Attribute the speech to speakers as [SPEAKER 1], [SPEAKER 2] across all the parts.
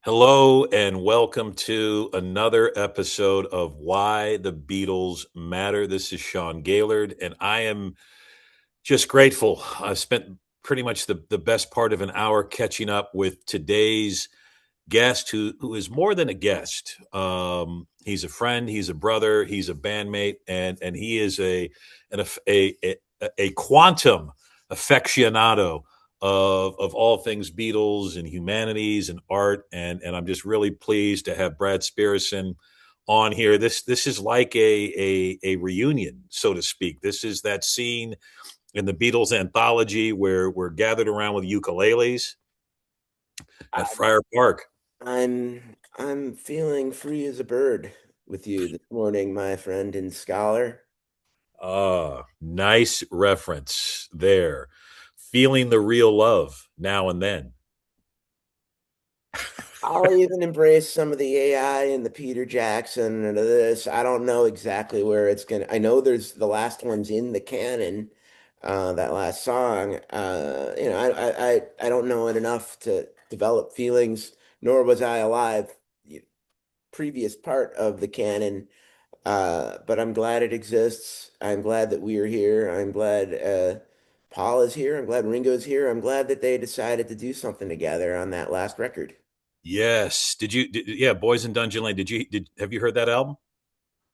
[SPEAKER 1] Hello and welcome to another episode of Why the Beatles Matter. This is Sean Gaillard, and I am just grateful. I've spent pretty much the best part of an hour catching up with today's guest, who is more than a guest. He's a friend, he's a brother, he's a bandmate, and he is an, a quantum aficionado of all things Beatles and humanities and art, and I'm just really pleased to have Brad Spirrison on here. This is like a reunion, so to speak. This is that scene in the Beatles anthology where we're gathered around with ukuleles at
[SPEAKER 2] I-
[SPEAKER 1] Friar Park.
[SPEAKER 2] I'm feeling free as a bird with you this morning, my friend and scholar.
[SPEAKER 1] Nice reference there. Feeling the real love now and then.
[SPEAKER 2] I'll even embrace some of the AI and the Peter Jackson and this. I don't know exactly where it's gonna. I know there's the last one's in the canon, that last song. I don't know it enough to develop feelings, nor was I alive. Previous part of the canon. But I'm glad it exists. I'm glad that we are here. I'm glad Paul is here. I'm glad Ringo's here. I'm glad that they decided to do something together on that last record.
[SPEAKER 1] Yes. Yeah, Boys in Dungeon Lane. Have you heard that album?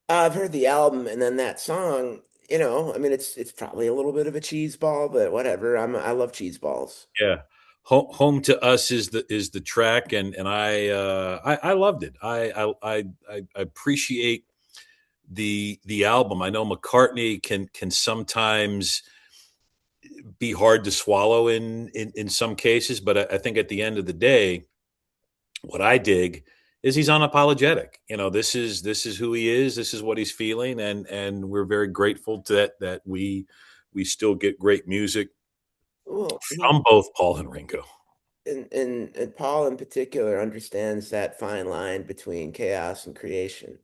[SPEAKER 2] I've heard the album and then that song, I mean it's probably a little bit of a cheese ball, but whatever. I love cheese balls.
[SPEAKER 1] Yeah. Home to Us is the track, and I loved it. I appreciate the album. I know McCartney can sometimes be hard to swallow in some cases, but I think at the end of the day, what I dig is he's unapologetic. This is who he is. This is what he's feeling, and we're very grateful to that we still get great music
[SPEAKER 2] Well,
[SPEAKER 1] from both Paul and Ringo.
[SPEAKER 2] and Paul in particular understands that fine line between chaos and creation.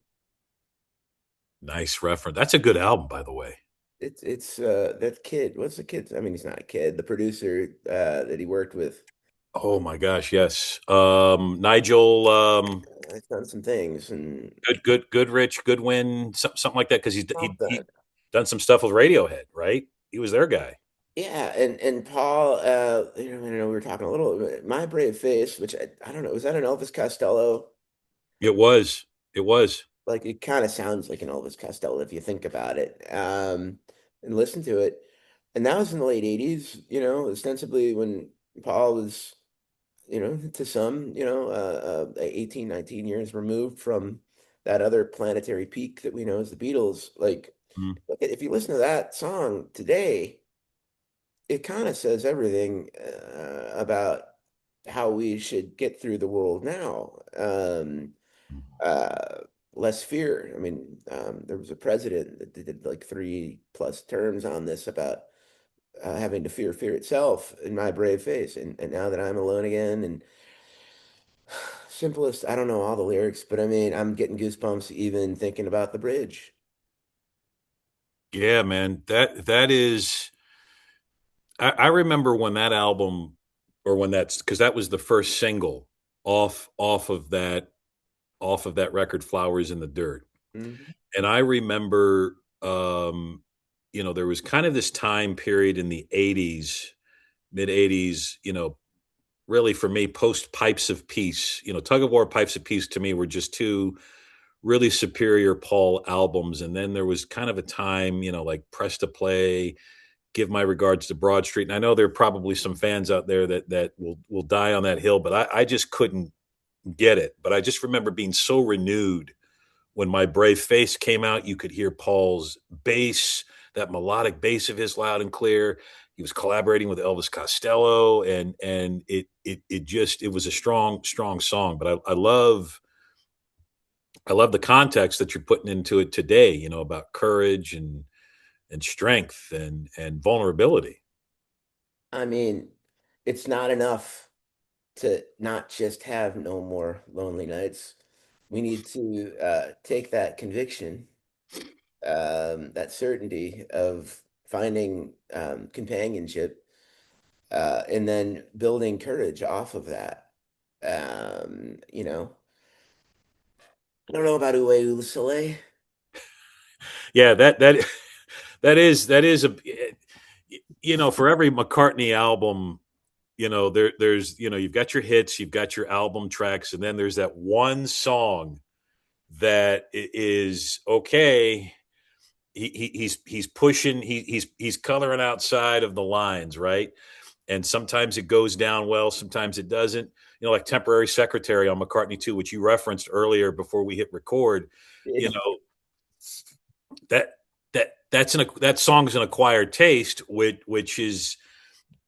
[SPEAKER 1] Nice reference. That's a good album, by the way.
[SPEAKER 2] It's that kid. What's the kid? I mean, he's not a kid. The producer that he worked with.
[SPEAKER 1] Oh my gosh, yes. Nigel,
[SPEAKER 2] I've done some things and
[SPEAKER 1] Goodrich, Goodwin, something like that, because he
[SPEAKER 2] something.
[SPEAKER 1] done some stuff with Radiohead, right? He was their guy.
[SPEAKER 2] Yeah, and Paul, I know we were talking a little bit. My Brave Face, which I don't know, was that an Elvis Costello?
[SPEAKER 1] It was. It was.
[SPEAKER 2] Like it kind of sounds like an Elvis Costello if you think about it. And listen to it. And that was in the late 80s, ostensibly when Paul was, to some, 18, 19 years removed from that other planetary peak that we know as the Beatles. Like,
[SPEAKER 1] Mm.
[SPEAKER 2] if you listen to that song today, it kind of says everything about how we should get through the world now. Uh, Less fear. I mean, there was a president that did like 3+ terms on this about having to fear itself in my brave face. And now that I'm alone again and simplest, I don't know all the lyrics, but I mean, I'm getting goosebumps even thinking about the bridge.
[SPEAKER 1] Yeah, man. That is. I remember when that album, or when that's because that was the first single off of that record, "Flowers in the Dirt,"
[SPEAKER 2] Mhm.
[SPEAKER 1] and I remember, there was kind of this time period in the '80s, mid '80s, really for me, post Pipes of Peace. Tug of War, Pipes of Peace to me were just two really superior Paul albums, and then there was kind of a time, like Press to Play, Give My Regards to Broad Street. And I know there are probably some fans out there that will die on that hill, but I just couldn't get it. But I just remember being so renewed when My Brave Face came out. You could hear Paul's bass, that melodic bass of his, loud and clear. He was collaborating with Elvis Costello, and it was a strong song. But I love the context that you're putting into it today. About courage and strength and vulnerability.
[SPEAKER 2] I mean, it's not enough to not just have no more lonely nights. We need to take that conviction, that certainty of finding companionship, and then building courage off of that. You know, I don't know about Uwe Soleil.
[SPEAKER 1] Yeah, that is a, for every McCartney album, there's, you've got your hits, you've got your album tracks, and then there's that one song that is okay. He's pushing, he's coloring outside of the lines, right? And sometimes it goes down well, sometimes it doesn't. Like Temporary Secretary on McCartney 2, which you referenced earlier before we hit record. You know that that song's an acquired taste, which is,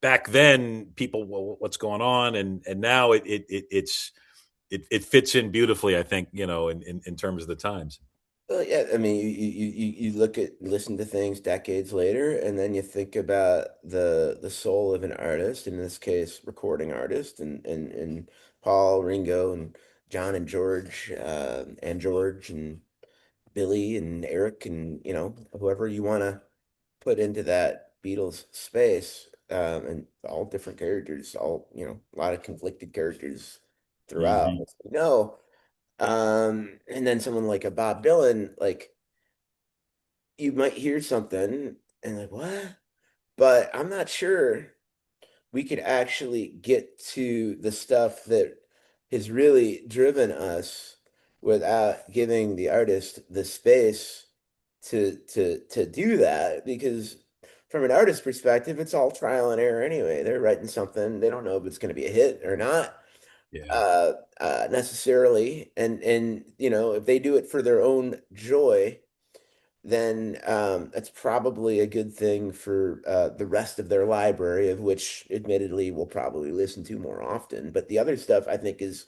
[SPEAKER 1] back then people, well, what's going on, and now it fits in beautifully, I think, in terms of the times.
[SPEAKER 2] Well, yeah, I mean, you look at listen to things decades later, and then you think about the soul of an artist, in this case, recording artist, and Paul, Ringo, and John and George and Billy and Eric, and whoever you want to put into that Beatles space, and all different characters, all a lot of conflicted characters throughout.
[SPEAKER 1] Hmm.
[SPEAKER 2] No, and then someone like a Bob Dylan, like you might hear something and like, what? But I'm not sure we could actually get to the stuff that has really driven us without giving the artist the space to do that, because from an artist perspective, it's all trial and error anyway. They're writing something, they don't know if it's going to be a hit or not,
[SPEAKER 1] Yeah.
[SPEAKER 2] necessarily, and if they do it for their own joy, then that's probably a good thing for the rest of their library, of which admittedly we'll probably listen to more often. But the other stuff I think is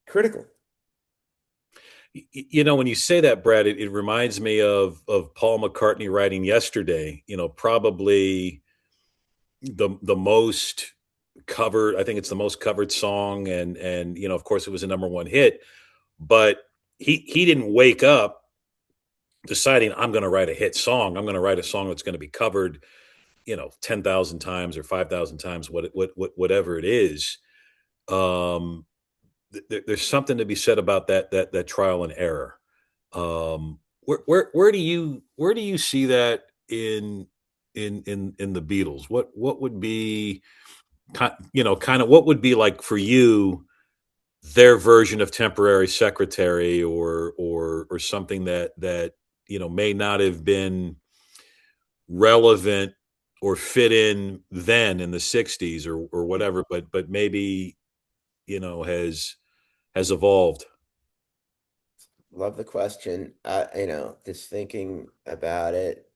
[SPEAKER 2] critical.
[SPEAKER 1] When you say that, Brad, it reminds me of Paul McCartney writing Yesterday. Probably the most covered. I think it's the most covered song, and of course, it was a number one hit. But he didn't wake up deciding, I'm going to write a hit song. I'm going to write a song that's going to be covered, 10,000 times or 5,000 times, whatever it is. Um, there's something to be said about that trial and error. Where do you see that in the Beatles? What would be, kind of what would be like for you their version of Temporary Secretary, or something that may not have been relevant or fit in then in the 60s, or whatever, but maybe has evolved.
[SPEAKER 2] Love the question. Just thinking about it,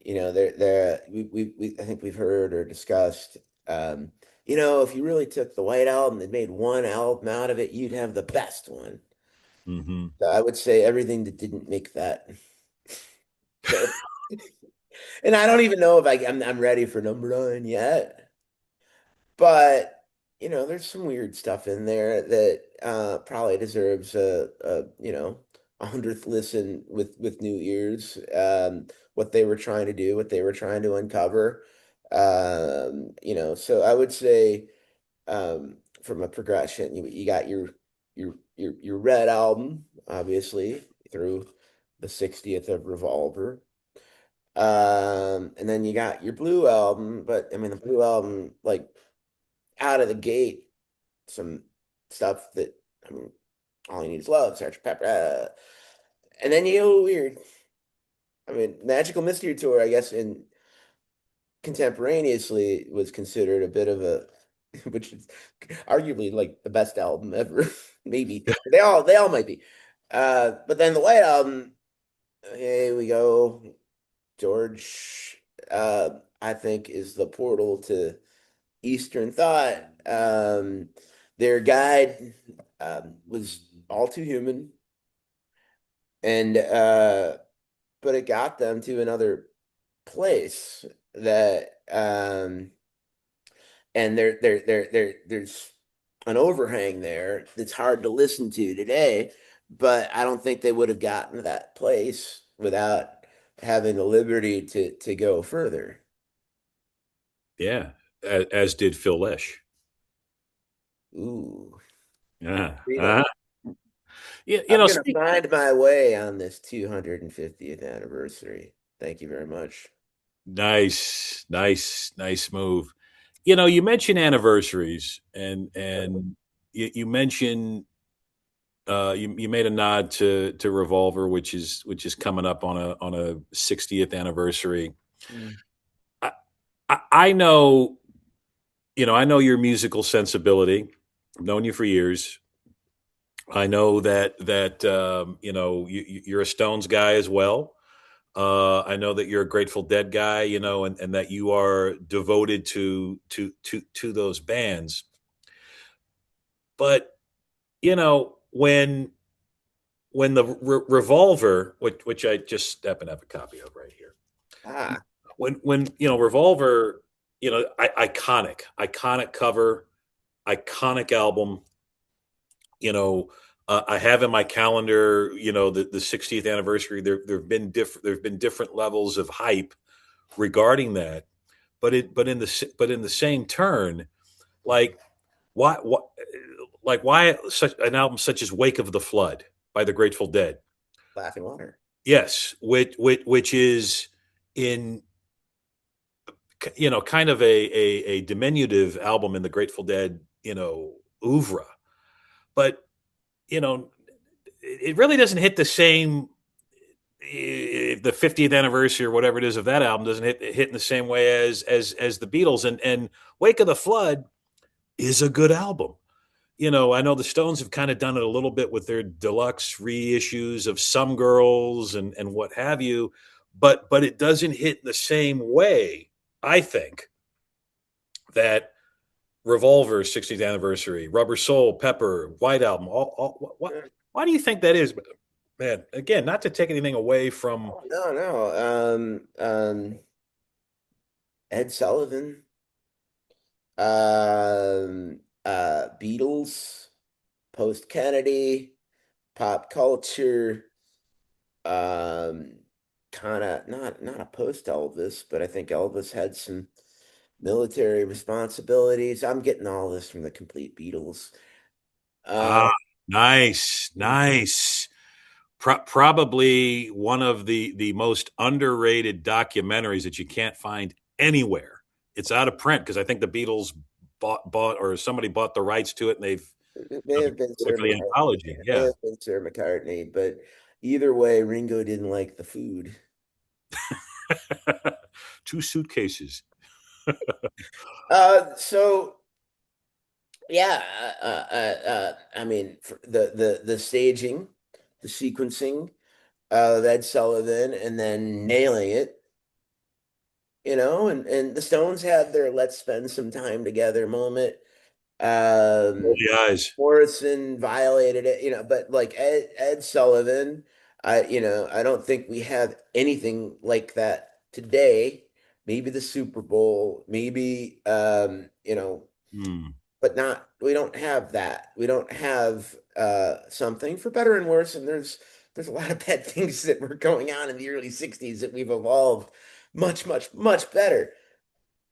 [SPEAKER 2] there I think we've heard or discussed. Um, if you really took the White Album and made one album out of it, you'd have the best one.
[SPEAKER 1] Hmm.
[SPEAKER 2] So I would say everything that didn't make that. Fair. And I don't even know if I'm ready for number 9 yet. But there's some weird stuff in there that probably deserves a hundredth listen with new ears. What they were trying to do, what they were trying to uncover. So I would say, from a progression, you got your Red album, obviously, through the 60th of Revolver. And then you got your Blue album, but I mean the Blue album, like, out of the gate, some stuff that, I mean, all you need is love, Sgt. Pepper. And then you get a little weird. I mean, Magical Mystery Tour, I guess, in contemporaneously was considered a bit of a, which is arguably like the best album ever. Maybe they all might be. But then the White Album, here we go. George, I think, is the portal to Eastern thought. Their guide was all too human, and but it got them to another place that, and there's an overhang there that's hard to listen to today. But I don't think they would have gotten to that place without having the liberty to go further.
[SPEAKER 1] Yeah, as did Phil Lesh.
[SPEAKER 2] Ooh.
[SPEAKER 1] Yeah.
[SPEAKER 2] Freedom.
[SPEAKER 1] You
[SPEAKER 2] I'm
[SPEAKER 1] know,
[SPEAKER 2] gonna find my way on this 250th anniversary. Thank you very much.
[SPEAKER 1] nice, nice, nice move. You know, you mentioned anniversaries, and you mentioned you made a nod to Revolver, which is coming up on a 60th anniversary.
[SPEAKER 2] Mm.
[SPEAKER 1] I, I know, I know your musical sensibility. I've known you for years. I know that you're a Stones guy as well. I know that you're a Grateful Dead guy, and that you are devoted to those bands. But when the Revolver, which I just happen to have a copy of right here,
[SPEAKER 2] Ah,
[SPEAKER 1] when Revolver, iconic cover, iconic album. I have in my calendar, the 60th anniversary. There have been different levels of hype regarding that, but in the same turn, like why like why such an album such as Wake of the Flood by the Grateful Dead?
[SPEAKER 2] Laughing Water.
[SPEAKER 1] Yes, which is in kind of a diminutive album in the Grateful Dead oeuvre, but you know it really doesn't hit the same. The 50th anniversary or whatever it is of that album doesn't hit in the same way as the Beatles, and Wake of the Flood is a good album. I know the Stones have kind of done it a little bit with their deluxe reissues of Some Girls and what have you, but it doesn't hit the same way, I think, that Revolver 60th anniversary, Rubber Soul, Pepper, White Album. Why do you think that is? Man, again, not to take anything away from.
[SPEAKER 2] No, no. Ed Sullivan, Beatles, post Kennedy, pop culture, um, kind of not a post Elvis, but I think Elvis had some military responsibilities. I'm getting all this from the complete Beatles. Uh,
[SPEAKER 1] Ah, nice, nice. Probably one of the most underrated documentaries that you can't find anywhere. It's out of print because I think the Beatles bought or somebody bought the rights to it, and they've
[SPEAKER 2] it may have been
[SPEAKER 1] did it
[SPEAKER 2] Sir
[SPEAKER 1] for the
[SPEAKER 2] McCartney.
[SPEAKER 1] anthology.
[SPEAKER 2] It may
[SPEAKER 1] Yeah,
[SPEAKER 2] have been Sir McCartney, but either way, Ringo didn't like the food.
[SPEAKER 1] 2 suitcases.
[SPEAKER 2] So yeah, I mean, for the staging, the sequencing of Ed Sullivan, and then nailing it, and the Stones had their "Let's spend some time together" moment.
[SPEAKER 1] Roll
[SPEAKER 2] Um,
[SPEAKER 1] the eyes.
[SPEAKER 2] Morrison violated it, but like Ed Sullivan, I don't think we have anything like that today. Maybe the Super Bowl, maybe
[SPEAKER 1] Hmm.
[SPEAKER 2] but not we don't have that. We don't have something for better and worse, and there's a lot of bad things that were going on in the early 60s that we've evolved much, much, much better.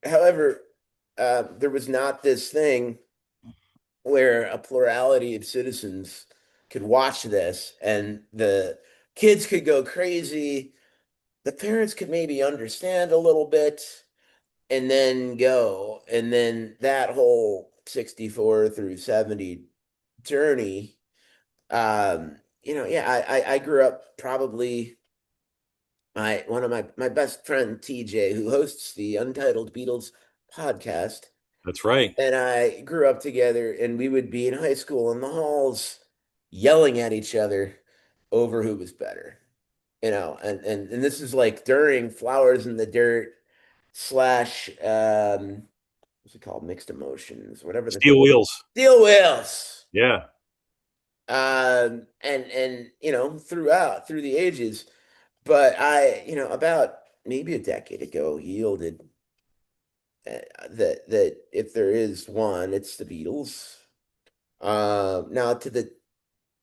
[SPEAKER 2] However, there was not this thing where a plurality of citizens could watch this and the kids could go crazy. The parents could maybe understand a little bit and then go. And then that whole 64 through 70 journey, yeah, I grew up probably my one of my best friend TJ, who hosts the Untitled Beatles podcast,
[SPEAKER 1] That's right.
[SPEAKER 2] and I grew up together, and we would be in high school in the halls yelling at each other over who was better. And this is like during Flowers in the Dirt slash what's it called? Mixed Emotions, whatever the
[SPEAKER 1] Steel wheels.
[SPEAKER 2] Steel Wheels.
[SPEAKER 1] Yeah,
[SPEAKER 2] And throughout through the ages. But about maybe a decade ago, yielded that if there is one, it's the Beatles. Now to the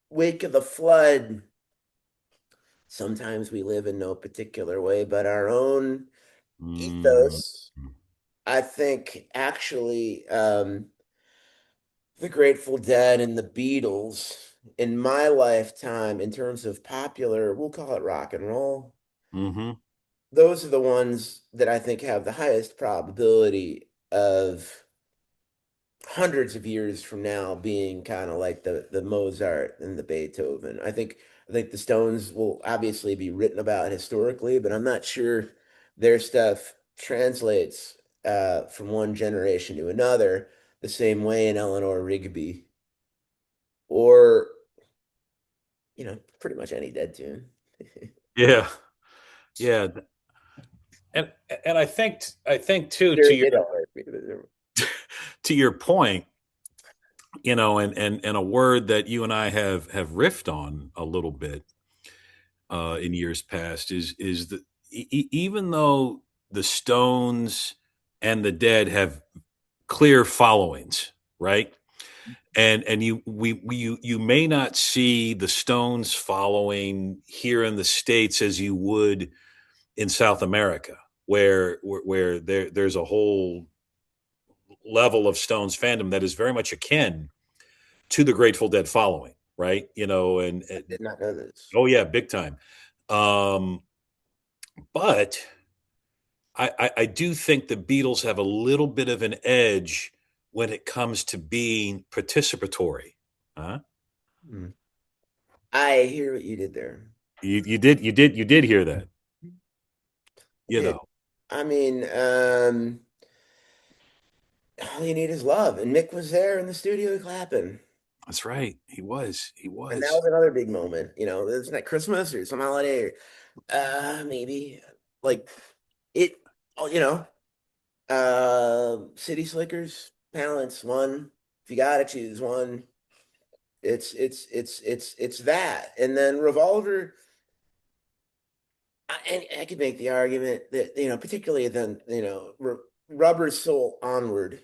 [SPEAKER 2] wake of the flood, sometimes we live in no particular way, but our own
[SPEAKER 1] mm,
[SPEAKER 2] ethos, I think, actually The Grateful Dead and the Beatles in my lifetime, in terms of popular, we'll call it rock and roll.
[SPEAKER 1] Hmm.
[SPEAKER 2] Those are the ones that I think have the highest probability of hundreds of years from now being kind of like the Mozart and the Beethoven. I think the Stones will obviously be written about historically, but I'm not sure their stuff translates from one generation to another the same way in Eleanor Rigby or pretty much any Dead tune.
[SPEAKER 1] Yeah, yeah, and I think too
[SPEAKER 2] They're Eleanor Rigby.
[SPEAKER 1] to your point, and a word that you and I have riffed on a little bit in years past is that even though the Stones and the Dead have clear followings, right? And you may not see the Stones following here in the States as you would in South America, where there's a whole level of Stones fandom that is very much akin to the Grateful Dead following, right?
[SPEAKER 2] I did not know this.
[SPEAKER 1] Oh yeah, big time. Um, but I do think the Beatles have a little bit of an edge when it comes to being participatory. Huh?
[SPEAKER 2] Hmm. I hear what you did there.
[SPEAKER 1] You did hear that. You
[SPEAKER 2] Yeah.
[SPEAKER 1] know,
[SPEAKER 2] I mean, all you need is love. And Mick was there in the studio clapping.
[SPEAKER 1] that's right. He was. He
[SPEAKER 2] And that
[SPEAKER 1] was.
[SPEAKER 2] was another big moment. Isn't that Christmas or some holiday or maybe like it oh, City Slickers, Palance, one. If you gotta choose one, it's that. And then Revolver, and I could make the argument that, particularly then, Rubber's Soul Onward,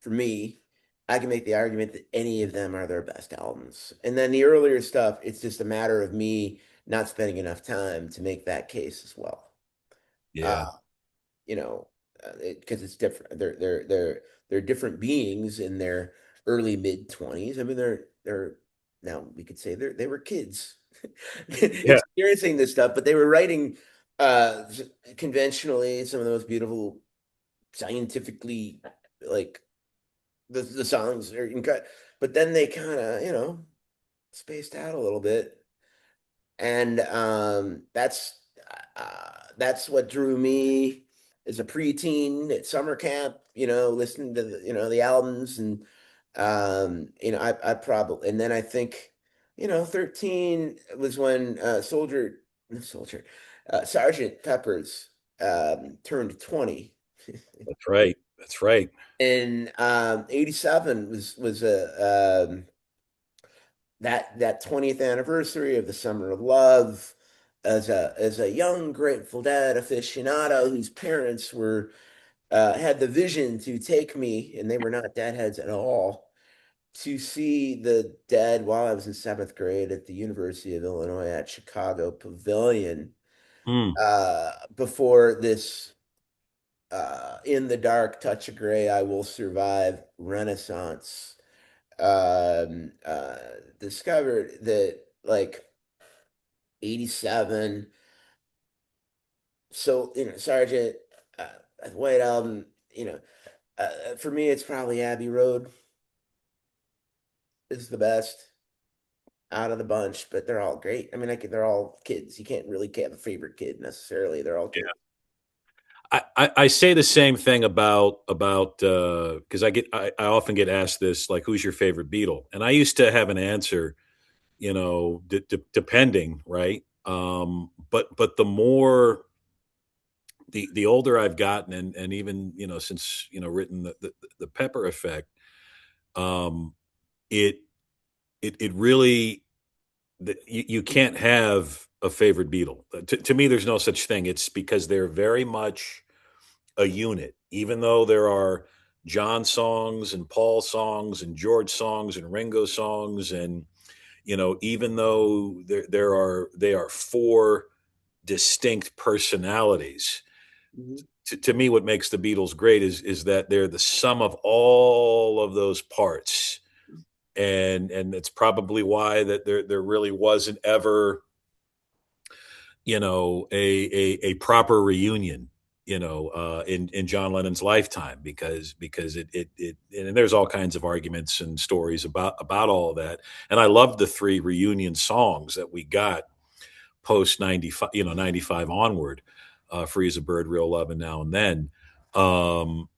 [SPEAKER 2] for me, I can make the argument that any of them are their best albums. And then the earlier stuff, it's just a matter of me not spending enough time to make that case as well. Uh,
[SPEAKER 1] Yeah.
[SPEAKER 2] you know, because it's different. They're different beings in their early mid 20s. I mean, they're now we could say they were kids
[SPEAKER 1] Yeah.
[SPEAKER 2] experiencing this stuff, but they were writing uh conventionally some of the most beautiful, scientifically, like the songs are incredible. But then they kind of spaced out a little bit, and that's what drew me as a preteen at summer camp, listening to the albums. And I probably, and then I think 13 was when soldier Sergeant Pepper's turned 20.
[SPEAKER 1] That's right. That's right.
[SPEAKER 2] And 87 was a that 20th anniversary of the Summer of Love. As a young Grateful Dead aficionado whose parents were had the vision to take me, and they were not Deadheads at all, to see the Dead while I was in seventh grade at the University of Illinois at Chicago Pavilion,
[SPEAKER 1] Mm,
[SPEAKER 2] before this In the Dark, Touch of Grey, I Will Survive Renaissance. Discovered that, like, 87. So, Sergeant, White Album, for me, it's probably Abbey Road is the best out of the bunch, but they're all great. I mean, they're all kids. You can't really have a favorite kid necessarily. They're all kids.
[SPEAKER 1] I say the same thing about because I often get asked this, like, who's your favorite Beatle, and I used to have an answer, depending, right. But the older I've gotten, and even since written the Pepper Effect, um, it it really, you can't have a favorite Beatle. To me, there's no such thing. It's because they're very much a unit, even though there are John songs and Paul songs and George songs and Ringo songs, and even though they are four distinct personalities.
[SPEAKER 2] Mhm.
[SPEAKER 1] To me, what makes the Beatles great is that they're the sum of all of those parts, and it's probably why that there really wasn't ever, a proper reunion, in John Lennon's lifetime, because it and there's all kinds of arguments and stories about all of that. And I loved the three reunion songs that we got post 95, 95 onward, Free as a Bird, Real Love, and Now and Then. Um,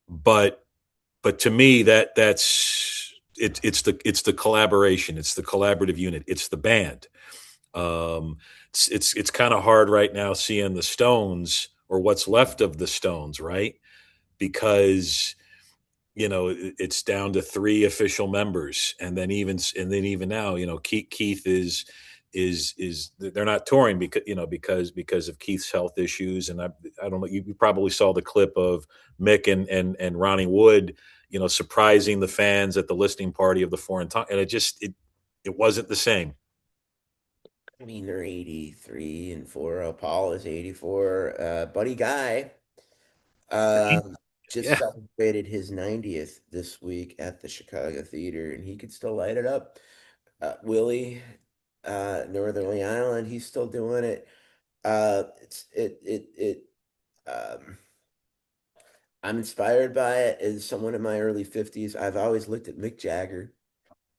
[SPEAKER 1] but but to me, it's the collaboration, it's the collaborative unit, it's the band. It's kind of hard right now seeing the Stones, or what's left of the Stones, right? Because it's down to three official members, and then even now, Keith is they're not touring because of Keith's health issues. And I don't know, you probably saw the clip of Mick and Ronnie Wood, surprising the fans at the listening party of the Foreign Tongue, and it wasn't the same.
[SPEAKER 2] I mean, they're 83 and 4. Paul is 84. Buddy Guy um, just
[SPEAKER 1] Yeah.
[SPEAKER 2] celebrated his 90th this week at the Chicago Theater, and he could still light it up. Willie, Northerly Island, he's still doing it. It's it it it. I'm inspired by it. As someone in my early 50s, I've always looked at Mick Jagger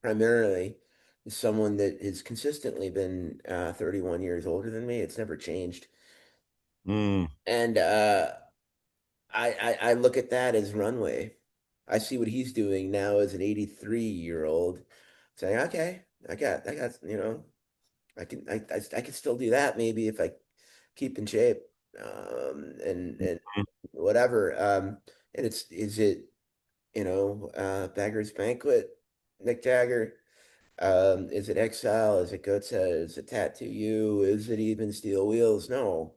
[SPEAKER 2] primarily as someone that has consistently been 31 years older than me. It's never changed.
[SPEAKER 1] Mm.
[SPEAKER 2] And I look at that as runway. I see what he's doing now as an 83-year-old, saying, okay, I can still do that maybe if I keep in shape, and whatever. And is it, Beggar's Banquet, Mick Jagger? Is it Exile? Is it Goatse? Is it Tattoo You? Is it even Steel Wheels? No.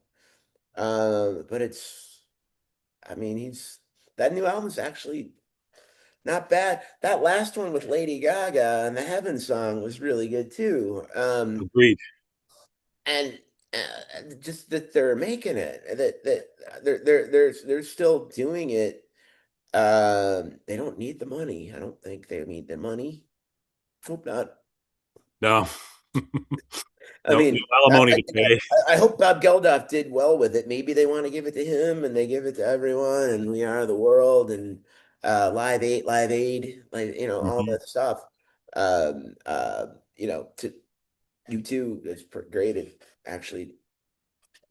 [SPEAKER 2] But I mean, that new album's actually not bad. That last one with Lady Gaga and the Heaven song was really good too.
[SPEAKER 1] Agreed.
[SPEAKER 2] And just that they're making it, that they're still doing it. They don't need the money. I don't think they need the money. Hope not.
[SPEAKER 1] No.
[SPEAKER 2] I
[SPEAKER 1] No, no
[SPEAKER 2] mean,
[SPEAKER 1] alimony to pay.
[SPEAKER 2] I hope Bob Geldof did well with it. Maybe they want to give it to him, and they give it to everyone, and We Are the World, and Live Aid, like all
[SPEAKER 1] Mhm.
[SPEAKER 2] that stuff. To U2 is great at actually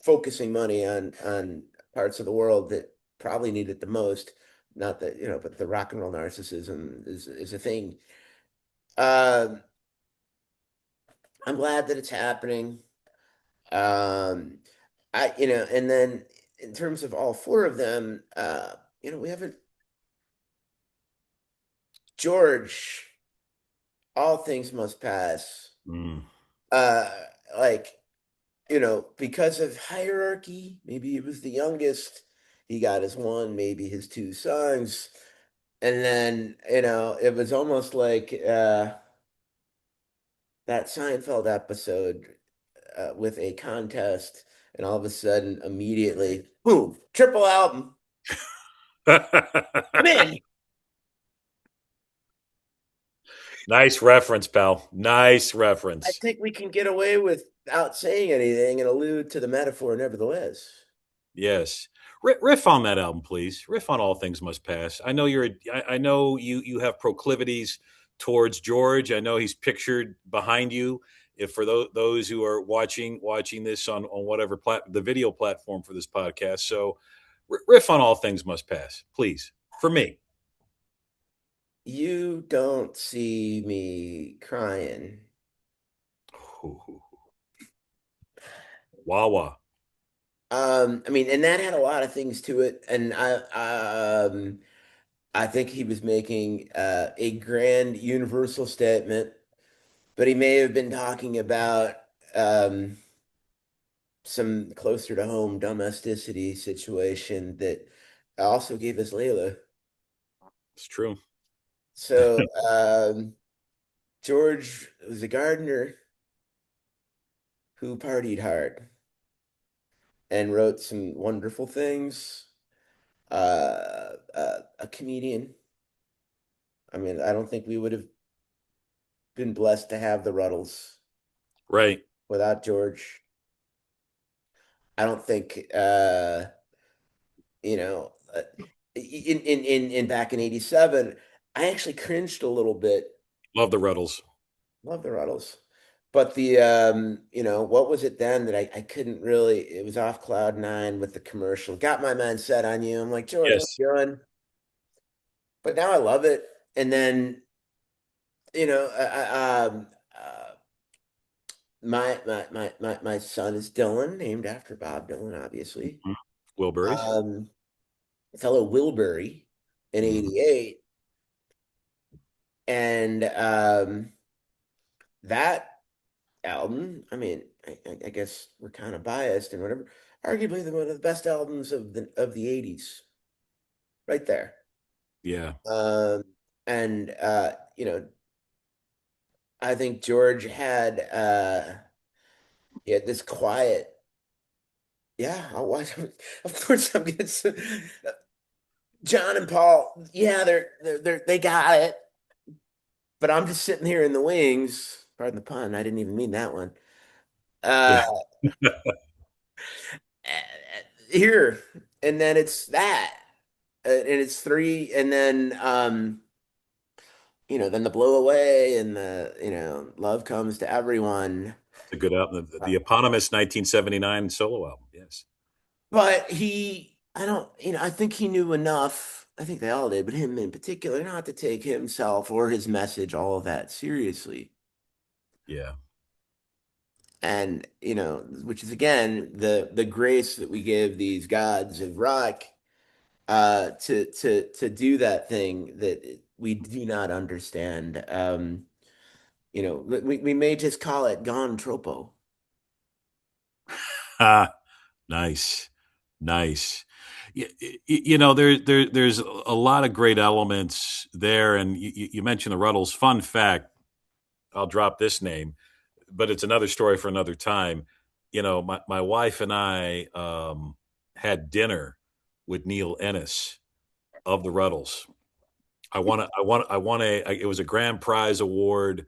[SPEAKER 2] focusing money on parts of the world that probably need it the most. Not that, but the rock and roll narcissism is a thing. Um, I'm glad that it's happening. Um, and then in terms of all four of them, we haven't George, all things must pass.
[SPEAKER 1] Mm.
[SPEAKER 2] Uh, like, because of hierarchy, maybe he was the youngest. He got his one, maybe his two songs. And then, it was almost like that Seinfeld episode with a contest, and all of a sudden, immediately, boom, triple album. I'm in.
[SPEAKER 1] Nice reference, pal. Nice
[SPEAKER 2] I
[SPEAKER 1] reference.
[SPEAKER 2] think we can get away without saying anything and allude to the metaphor nevertheless.
[SPEAKER 1] Yes. Riff on that album, please. Riff on All Things Must Pass. I know I know you have proclivities towards George. I know he's pictured behind you. If for those who are watching this on whatever the video platform for this podcast, so riff on All Things Must Pass, please, for me.
[SPEAKER 2] You don't see me crying.
[SPEAKER 1] Wawa.
[SPEAKER 2] I mean, and that had a lot of things to it, and I think he was making a grand universal statement, but he may have been talking about um, some closer to home domesticity situation that also gave us Layla.
[SPEAKER 1] It's true.
[SPEAKER 2] So George was a gardener who partied hard and wrote some wonderful things. A comedian. I mean, I don't think we would have been blessed to have the Ruddles.
[SPEAKER 1] Right.
[SPEAKER 2] Without George, I don't think you know, in back in '87, I actually cringed a little bit.
[SPEAKER 1] Love the Ruddles.
[SPEAKER 2] Love the Ruddles. But the what was it then that I couldn't really, it was off cloud nine with the commercial. Got my mind set on you. I'm like, George, what
[SPEAKER 1] Yes.
[SPEAKER 2] you doing? But now I love it. And then, you know, my son is Dylan, named after Bob Dylan, obviously.
[SPEAKER 1] Mhm. Wilburys.
[SPEAKER 2] Um, fellow Wilbury in
[SPEAKER 1] Mhm.
[SPEAKER 2] '88. And that album, I mean, I guess we're kind of biased and whatever. Arguably one of the best albums of the '80s, right there.
[SPEAKER 1] Yeah.
[SPEAKER 2] Um, and I think George had he had this quiet. Yeah, I'll watch. Of course, I'm getting John and Paul. Yeah, they got it. But I'm just sitting here in the wings. Pardon the pun. I didn't even mean that one.
[SPEAKER 1] Yeah.
[SPEAKER 2] Uh, here, and then it's that, and it's three, and then then the blow away and the love comes to everyone.
[SPEAKER 1] It's a good album. The,
[SPEAKER 2] Uh,
[SPEAKER 1] the eponymous 1979 solo album. Yes.
[SPEAKER 2] But I don't, I think he knew enough. I think they all did, but him in particular, not to take himself or his message, all of that seriously.
[SPEAKER 1] Yeah.
[SPEAKER 2] And which is again the grace that we give these gods of rock, to do that thing that we do not understand. We may just call it Gon Tropo.
[SPEAKER 1] Ah, nice. Nice. There's a lot of great elements there. And you mentioned the Ruddles. Fun fact, I'll drop this name, but it's another story for another time. My wife and I had dinner with Neil Ennis of the Ruddles. It was a grand prize award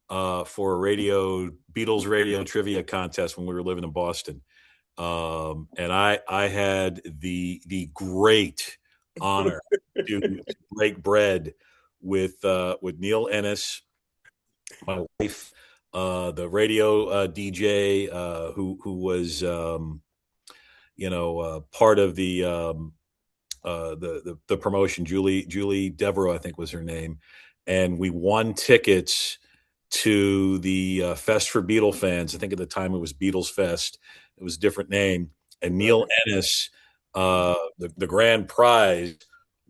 [SPEAKER 1] for a Beatles radio trivia contest when we were living in Boston. And I had the great honor to break bread with Neil Ennis, my wife, the radio DJ who was part of the promotion. Julie Devereaux, I think was her name, and we won tickets to the Fest for Beatle fans. I think at the time it was Beatles Fest. It was a different name. And Neil
[SPEAKER 2] Right.
[SPEAKER 1] Ennis, the grand prize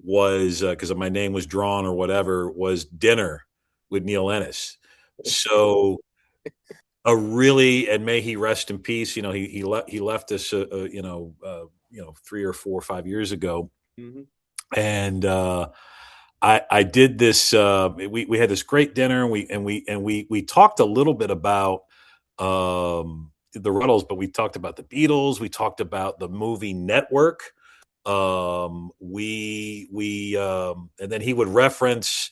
[SPEAKER 1] was because my name was drawn or whatever, was dinner with Neil Ennis. So a really, and may he rest in peace. He left us 3 or 4 or 5 years ago,
[SPEAKER 2] Mhm.
[SPEAKER 1] and I did this. We had this great dinner, and we talked a little bit about the Ruddles, but we talked about the Beatles. We talked about the movie Network. And then he would reference.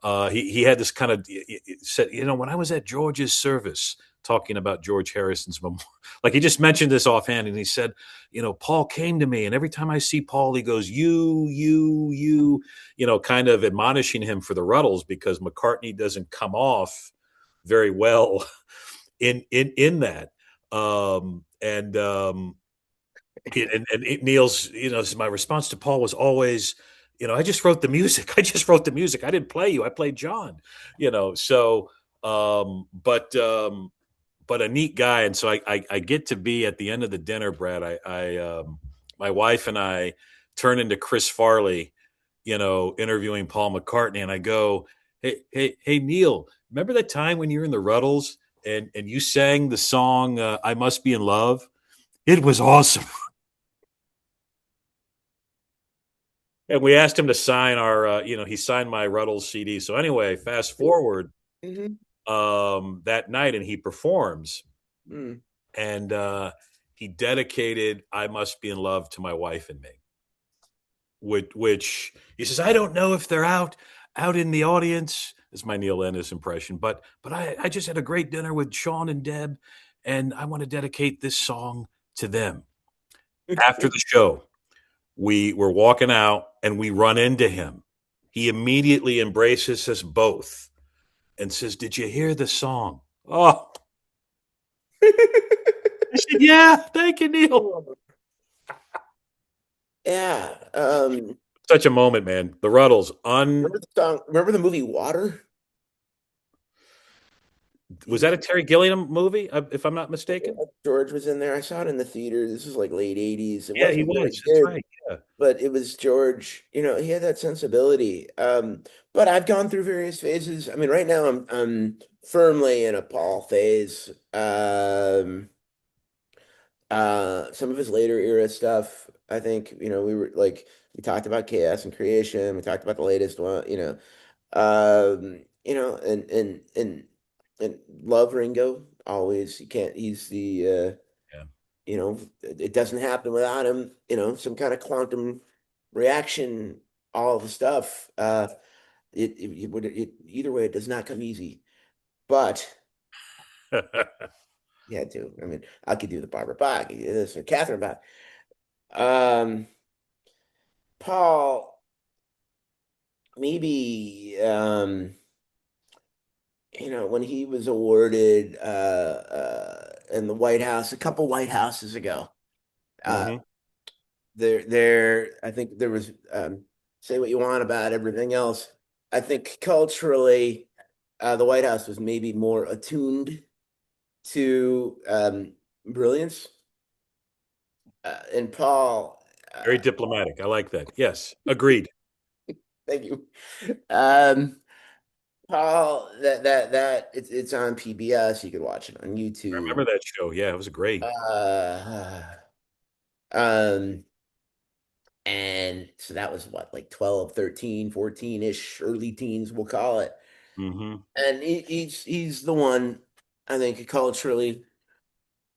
[SPEAKER 1] He had this kind of said, when I was at George's service, talking about George Harrison's memorial, like he just mentioned this offhand, and he said, Paul came to me, and every time I see Paul, he goes, you, kind of admonishing him for the Ruddles because McCartney doesn't come off very well in that. Neil's, my response to Paul was always, I just wrote the music. I just wrote the music. I didn't play you. I played John. So, but a neat guy. And so I get to be at the end of the dinner, Brad. My wife and I turn into Chris Farley, interviewing Paul McCartney, and I go, hey, Neil, remember that time when you were in the Ruddles and you sang the song "I Must Be in Love"? It was awesome. And we asked him to sign he signed my Ruddles CD. So anyway, fast forward
[SPEAKER 2] Mhm.
[SPEAKER 1] that night, and he performs,
[SPEAKER 2] Mm.
[SPEAKER 1] and he dedicated "I Must Be in Love" to my wife and me. Which he says, I don't know if they're out in the audience, is my Neil Landis impression. But I just had a great dinner with Sean and Deb, and I want to dedicate this song to them. After the show, we were walking out and we run into him. He immediately embraces us both and says, "Did you hear the song?" Oh, I said, "Yeah, thank you, Neil."
[SPEAKER 2] Yeah.
[SPEAKER 1] Such a moment, man. The Ruddles
[SPEAKER 2] Remember the song? Remember the movie Water?
[SPEAKER 1] was that a Terry Gilliam movie, if I'm not mistaken?
[SPEAKER 2] George was in there. I saw it in the theater. This was like late 80s. It
[SPEAKER 1] Yeah, he
[SPEAKER 2] wasn't very
[SPEAKER 1] was. That's
[SPEAKER 2] good,
[SPEAKER 1] right. Yeah.
[SPEAKER 2] but it was George. He had that sensibility. But I've gone through various phases. I mean, right now I'm firmly in a Paul phase. Some of his later era stuff, I think, we talked about Chaos and Creation. We talked about the latest one, and love Ringo always. You can't. He's the
[SPEAKER 1] Yeah.
[SPEAKER 2] it doesn't happen without him. Some kind of quantum reaction. All the stuff. Either way, it does not come easy. But yeah, do. I mean, I could do the Barbara Bach, I could do this or Catherine Bach. Um, Paul, maybe. When he was awarded in the White House a couple White Houses ago, uh,
[SPEAKER 1] Hmm.
[SPEAKER 2] I think there was say what you want about everything else. I think culturally, the White House was maybe more attuned to brilliance. And Paul,
[SPEAKER 1] Very diplomatic. I like that. Yes, agreed.
[SPEAKER 2] thank you. Um, Paul, that it's on PBS. You could watch it on
[SPEAKER 1] I
[SPEAKER 2] YouTube.
[SPEAKER 1] remember that show. Yeah, it was great.
[SPEAKER 2] Uh, um, and so that was what, like 12, 13, 14-ish, early teens, we'll call it.
[SPEAKER 1] Hmm.
[SPEAKER 2] And he's the one, I think, culturally,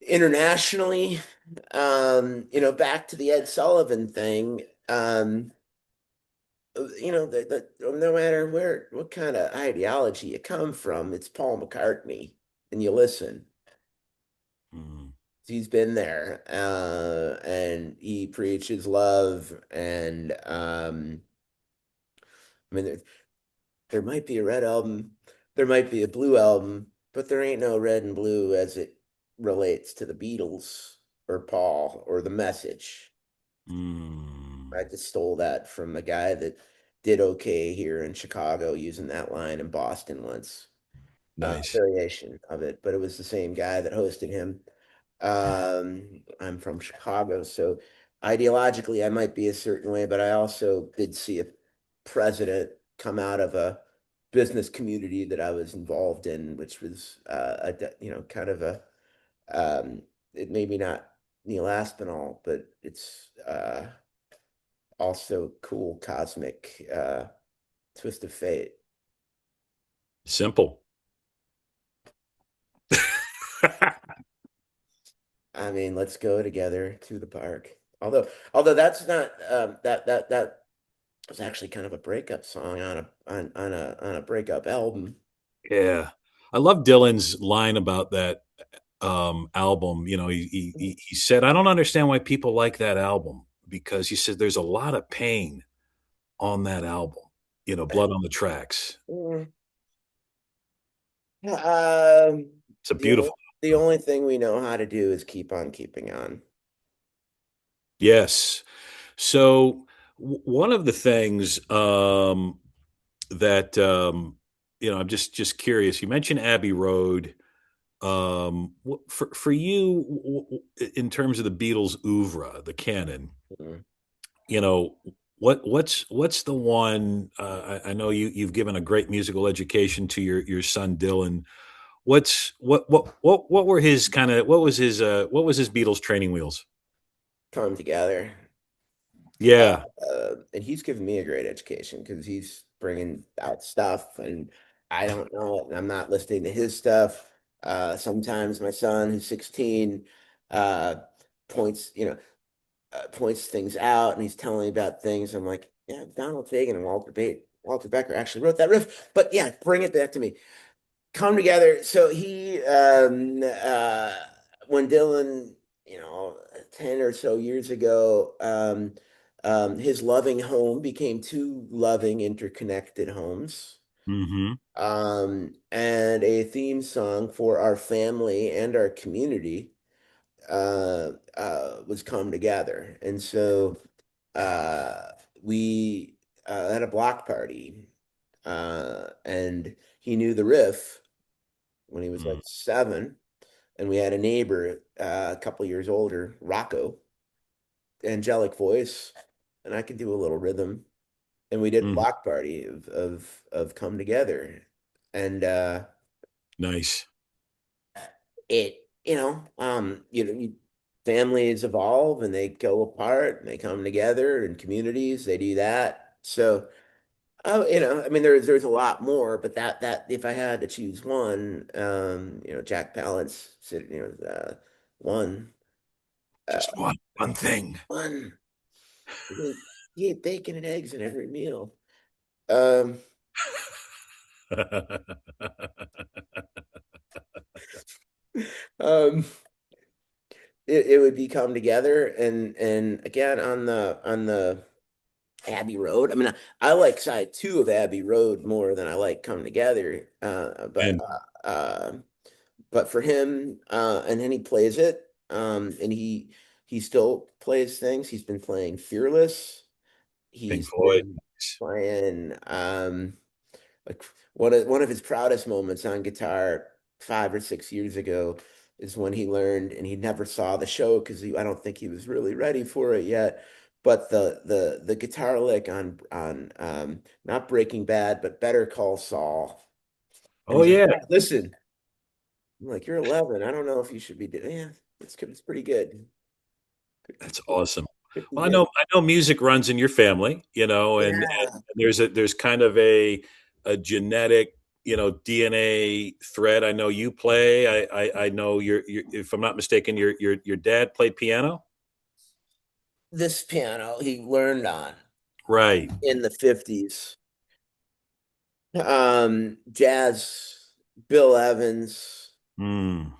[SPEAKER 2] internationally, back to the Ed Sullivan thing. No matter what kind of ideology you come from, it's Paul McCartney, and you listen.
[SPEAKER 1] Hmm.
[SPEAKER 2] He's been there, and he preaches love, and I mean, there might be a red album, there might be a blue album, but there ain't no red and blue as it relates to the Beatles or Paul or the message. I
[SPEAKER 1] Mm.
[SPEAKER 2] just stole that from a guy that did okay here in Chicago using that line in Boston once.
[SPEAKER 1] Nice.
[SPEAKER 2] Variation of it, but it was the same guy that hosted him. I'm from Chicago, so ideologically I might be a certain way, but I also did see a president come out of a business community that I was involved in, which was kind of it maybe not Neil Aspinall, but it's also cool cosmic twist of fate.
[SPEAKER 1] Simple.
[SPEAKER 2] I mean, let's go together to the park. Although that's not that was actually kind of a breakup song on a breakup album.
[SPEAKER 1] Yeah. I love Dylan's line about that album. He said, "I don't understand why people like that album," because he said there's a lot of pain on that album. Blood on the Tracks.
[SPEAKER 2] Mm. Um,
[SPEAKER 1] It's a
[SPEAKER 2] the only,
[SPEAKER 1] beautiful
[SPEAKER 2] the
[SPEAKER 1] album.
[SPEAKER 2] only thing we know how to do is keep on keeping on.
[SPEAKER 1] Yes. So one of the things that I'm just curious. You mentioned Abbey Road. For you, in terms of the Beatles oeuvre, the canon,
[SPEAKER 2] Mm.
[SPEAKER 1] you know, what's the one? I know you've given a great musical education to your son Dylan. What were his kind of what was his Beatles training wheels?
[SPEAKER 2] Come together.
[SPEAKER 1] Yeah.
[SPEAKER 2] And he's given me a great education because he's bringing out stuff and I don't know it and I'm not listening to his stuff. Sometimes my son, who's 16, uh, points, points things out and he's telling me about things. I'm like, yeah, Donald Fagen and Walter Payton. Walter Becker actually wrote that riff. But yeah, bring it back to me. Come together. So he, when Dylan, 10 or so years ago, his loving home became two loving, interconnected homes.
[SPEAKER 1] Hmm.
[SPEAKER 2] And a theme song for our family and our community was come together. And so uh, we had a block party, and he knew the riff when he was like 7. And we had a neighbor, a couple years older, Rocco, angelic voice, and I could do a little rhythm. And we did a
[SPEAKER 1] Hmm.
[SPEAKER 2] block party of come together, and
[SPEAKER 1] Nice.
[SPEAKER 2] it families evolve and they go apart and they come together, and communities they do that. So oh, I mean, there's a lot more, but that if I had to choose one, Jack Palance said, one, uh,
[SPEAKER 1] Just one thing.
[SPEAKER 2] one. He ate bacon and eggs in every meal. Um, um, it would be come together, and again on the Abbey Road. I mean, I like side two of Abbey Road more than I like come together.
[SPEAKER 1] And
[SPEAKER 2] But for him, and then he plays it, and he still plays things. He's been playing Fearless.
[SPEAKER 1] Pink
[SPEAKER 2] He's
[SPEAKER 1] Floyd.
[SPEAKER 2] been playing like one of his proudest moments on guitar 5 or 6 years ago is when he learned, and he never saw the show because I don't think he was really ready for it yet. But the guitar lick on not Breaking Bad, but Better Call Saul. And
[SPEAKER 1] Oh
[SPEAKER 2] he's like,
[SPEAKER 1] yeah,
[SPEAKER 2] "Yeah, listen." I'm like, "You're 11. I don't know if you should be doing." Yeah, it's pretty good.
[SPEAKER 1] that's awesome.
[SPEAKER 2] Pretty
[SPEAKER 1] Well,
[SPEAKER 2] good.
[SPEAKER 1] I know music runs in your family, and
[SPEAKER 2] Yeah.
[SPEAKER 1] there's kind of a genetic, DNA thread. I know you play. I know if I'm not mistaken, your dad played piano.
[SPEAKER 2] This piano he learned on
[SPEAKER 1] Right.
[SPEAKER 2] in the 50s. Jazz, Bill Evans,
[SPEAKER 1] Mm.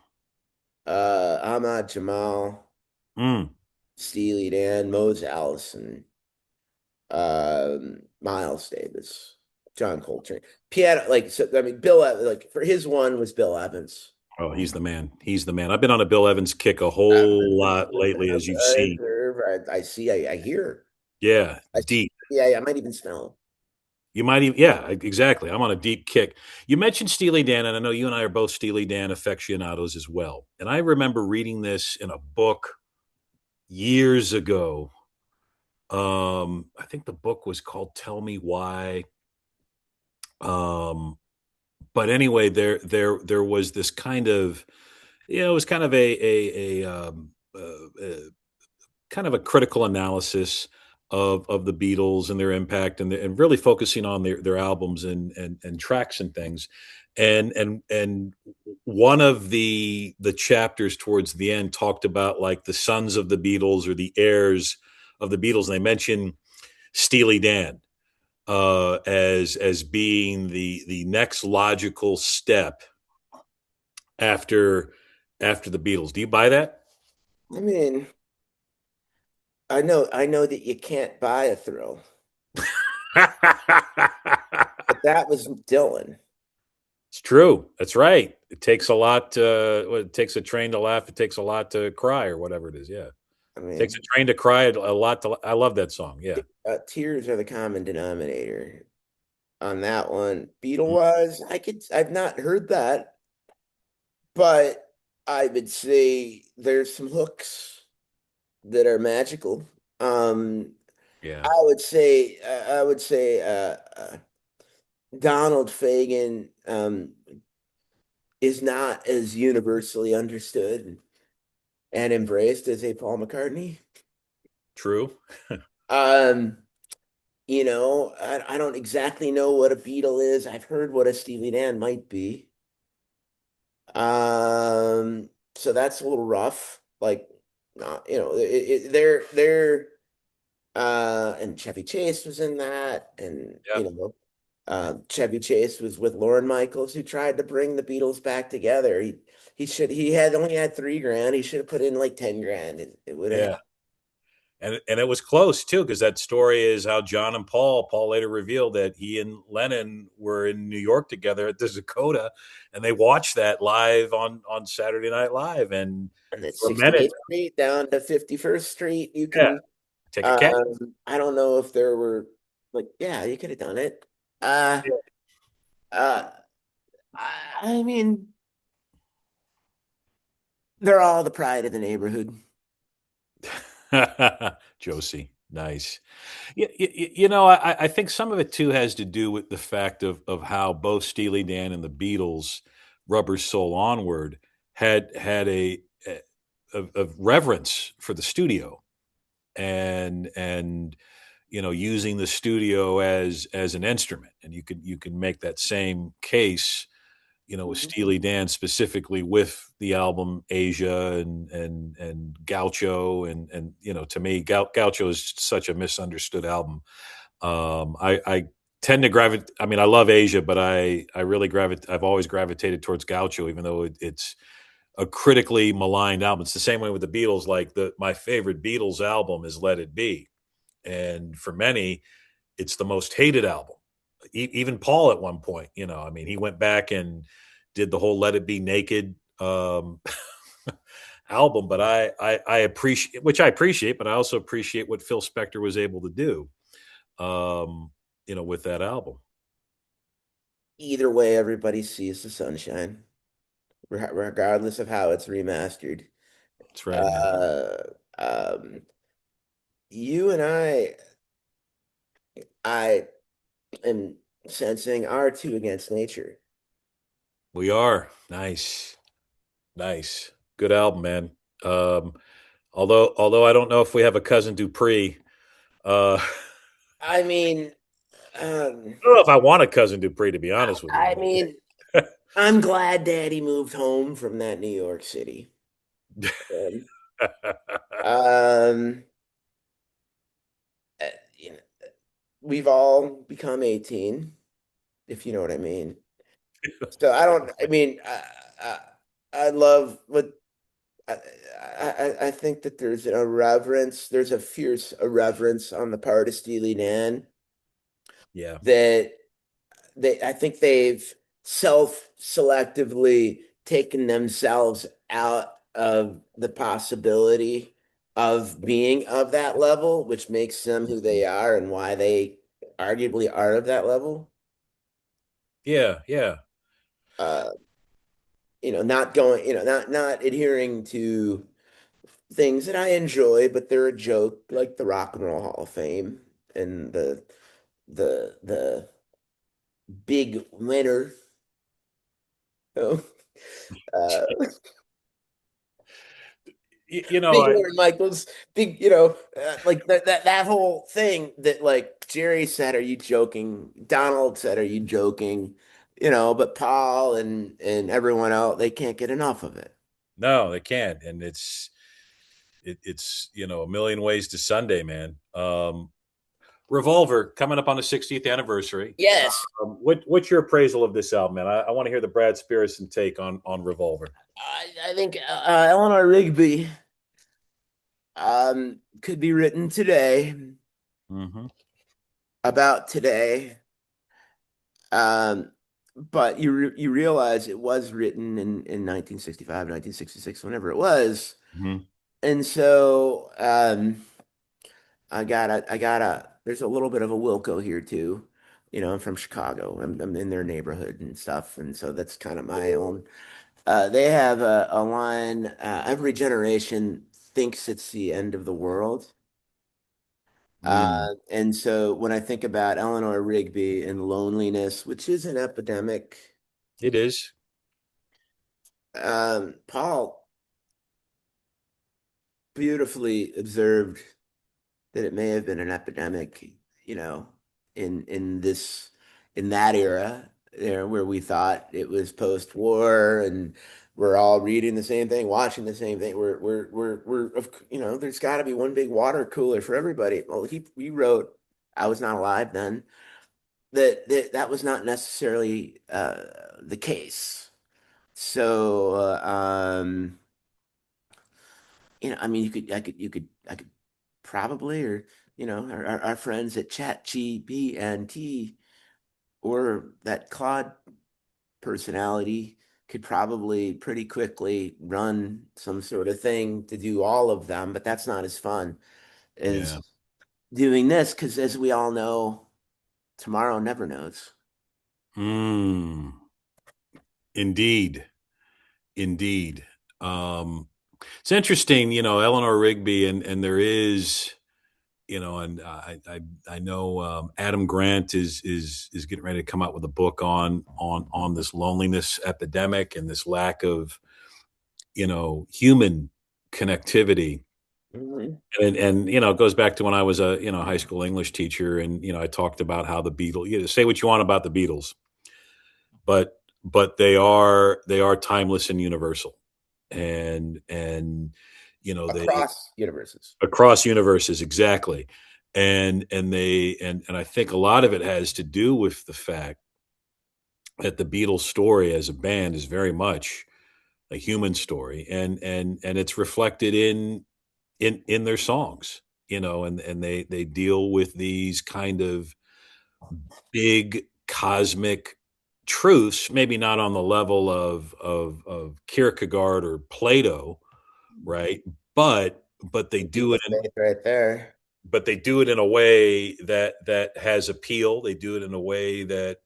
[SPEAKER 2] Ahmad Jamal,
[SPEAKER 1] Mm.
[SPEAKER 2] Steely Dan, Mose Allison, Miles Davis, John Coltrane. Piano, like, so, I mean, like, for his one was Bill Evans.
[SPEAKER 1] Oh, he's the man. He's the man. I've been on a Bill Evans kick a whole lot lately, as you've seen.
[SPEAKER 2] I see, I hear.
[SPEAKER 1] Yeah,
[SPEAKER 2] I,
[SPEAKER 1] deep.
[SPEAKER 2] yeah, I might even smell
[SPEAKER 1] You might even, yeah, exactly. I'm on a deep kick. You mentioned Steely Dan, and I know you and I are both Steely Dan aficionados as well. And I remember reading this in a book years ago. I think the book was called "Tell Me Why." Um, but anyway, there was this kind of, it was kind of kind of a critical analysis of the Beatles and their impact, and really focusing on their albums and tracks and things. And one of the chapters towards the end talked about like the sons of the Beatles or the heirs of the Beatles, and they mentioned Steely Dan as being the next logical step after after the Beatles. Do you buy that?
[SPEAKER 2] it. I mean, I know that you can't buy a thrill, but that was Dylan.
[SPEAKER 1] It's true. That's right. It takes a lot. It takes a train to laugh. It takes a lot to cry, or whatever it is. Yeah, it
[SPEAKER 2] I
[SPEAKER 1] takes a
[SPEAKER 2] mean,
[SPEAKER 1] train to cry. A lot to. I love that song. Yeah.
[SPEAKER 2] tears are the common denominator on that one. Beetle
[SPEAKER 1] Mm.
[SPEAKER 2] wise, I've not heard that, but I would say there's some hooks that are magical. Um,
[SPEAKER 1] Yeah.
[SPEAKER 2] I would say Donald Fagen is not as universally understood and embraced as a Paul McCartney.
[SPEAKER 1] True.
[SPEAKER 2] Um, I don't exactly know what a Beatle is. I've heard what a Steely Dan might be. So that's a little rough. Like, not, they're and Chevy Chase was in that, and
[SPEAKER 1] Yep.
[SPEAKER 2] Chevy Chase was with Lorne Michaels, who tried to bring the Beatles back together. He had only had 3 grand. He should have put in like 10 grand. It would have
[SPEAKER 1] Yeah. And it was close too, because that story is how John and Paul later revealed that he and Lennon were in New York together at the Dakota, and they watched that live on Saturday Night Live. And
[SPEAKER 2] and it's
[SPEAKER 1] for a minute,
[SPEAKER 2] 68th Street down to 51st Street. You
[SPEAKER 1] yeah,
[SPEAKER 2] can
[SPEAKER 1] take a cab.
[SPEAKER 2] I don't know if there were like, yeah, you could have done it. Uh uh I mean, they're all the pride of the neighborhood.
[SPEAKER 1] Josie, nice. I think some of it too has to do with the fact of how both Steely Dan and the Beatles, Rubber Soul Onward, had a reverence for the studio, and using the studio as an instrument. And you can make that same case, with
[SPEAKER 2] Mhm.
[SPEAKER 1] Steely Dan, specifically with the album Asia and Gaucho. And to me, Gaucho is such a misunderstood album. I tend to gravitate. I mean, I love Asia, but I really gravitate. I've always gravitated towards Gaucho, even though it's a critically maligned album. It's the same way with the Beatles. Like my favorite Beatles album is Let It Be, and for many, it's the most hated album. Even Paul at one point, I mean, he went back and did the whole Let It Be Naked album. But I appreciate, which I appreciate, but I also appreciate what Phil Spector was able to do, with that album.
[SPEAKER 2] Either way, everybody sees the sunshine, regardless of how it's remastered.
[SPEAKER 1] That's right, man.
[SPEAKER 2] Uh, um, you and I am sensing are two against nature.
[SPEAKER 1] We are nice, nice, good album, man. Um, although I don't know if we have a cousin Dupree. Uh,
[SPEAKER 2] I mean, um,
[SPEAKER 1] I don't know if I want a cousin Dupree, to be honest with
[SPEAKER 2] I
[SPEAKER 1] you.
[SPEAKER 2] mean, I'm glad Daddy moved home from that New York City. Um, um, you know, we've all become 18, if you know what I mean. So I don't. I mean, I love what I, I think that there's an irreverence. There's a fierce irreverence on the part of Steely Dan
[SPEAKER 1] Yeah,
[SPEAKER 2] that I think they've selectively taken themselves out of the possibility of being of that level, which makes them who they are and why they arguably are of that level.
[SPEAKER 1] yeah, yeah.
[SPEAKER 2] Uh, not going, not adhering to things that I enjoy, but they're a joke, like the Rock and Roll Hall of Fame and the big winner. Oh, uh, big
[SPEAKER 1] I
[SPEAKER 2] Lord Michaels, big, like that whole thing that like Jerry said, "Are you joking?" Donald said, "Are you joking?" But Paul and everyone else, they can't get enough of it.
[SPEAKER 1] No, they can't, and it's a million ways to Sunday, man. Revolver coming up on the 60th anniversary.
[SPEAKER 2] Yes,
[SPEAKER 1] What's your appraisal of this album, man? I want to hear the Brad Spirrison take on Revolver.
[SPEAKER 2] I think Eleanor Rigby could be written today
[SPEAKER 1] Hmm.
[SPEAKER 2] about today. Um, but you realize it was written in 1965, 1966, whenever it was.
[SPEAKER 1] Hmm.
[SPEAKER 2] And so there's a little bit of a Wilco here too. I'm from Chicago. I'm in their neighborhood and stuff. And so that's kind of my own. They have a line, every generation thinks it's the end of the world.
[SPEAKER 1] Mm.
[SPEAKER 2] And so when I think about Eleanor Rigby and loneliness, which is an epidemic,
[SPEAKER 1] It is.
[SPEAKER 2] Paul beautifully observed that it may have been an epidemic, you know, in that era there where we thought it was post-war and we're all reading the same thing, watching the same thing. There's got to be one big water cooler for everybody. Well, he wrote, I was not alive then. that was not necessarily the case. So, I mean, I could probably, or our friends at ChatGPT or that Claude personality could probably pretty quickly run some sort of thing to do all of them, but that's not as fun
[SPEAKER 1] Yeah.
[SPEAKER 2] as doing this because, as we all know, tomorrow never knows.
[SPEAKER 1] Mm, indeed. Indeed. It's interesting, Eleanor Rigby, and there is, and I know Adam Grant is getting ready to come out with a book on this loneliness epidemic and this lack of human connectivity.
[SPEAKER 2] Mhm.
[SPEAKER 1] And it goes back to when I was a high school English teacher, and I talked about how the Beatles. Say what you want about the Beatles, but they are timeless and universal, and they
[SPEAKER 2] Across universes.
[SPEAKER 1] across universes, exactly. And I think a lot of it has to do with the fact that the Beatles story as a band is very much a human story, and it's reflected in their songs, and they deal with these kind of big cosmic truths, maybe not on the level of Kierkegaard or Plato, right? But they do it
[SPEAKER 2] Beatles faith right there.
[SPEAKER 1] in a way that has appeal. They do it in a way that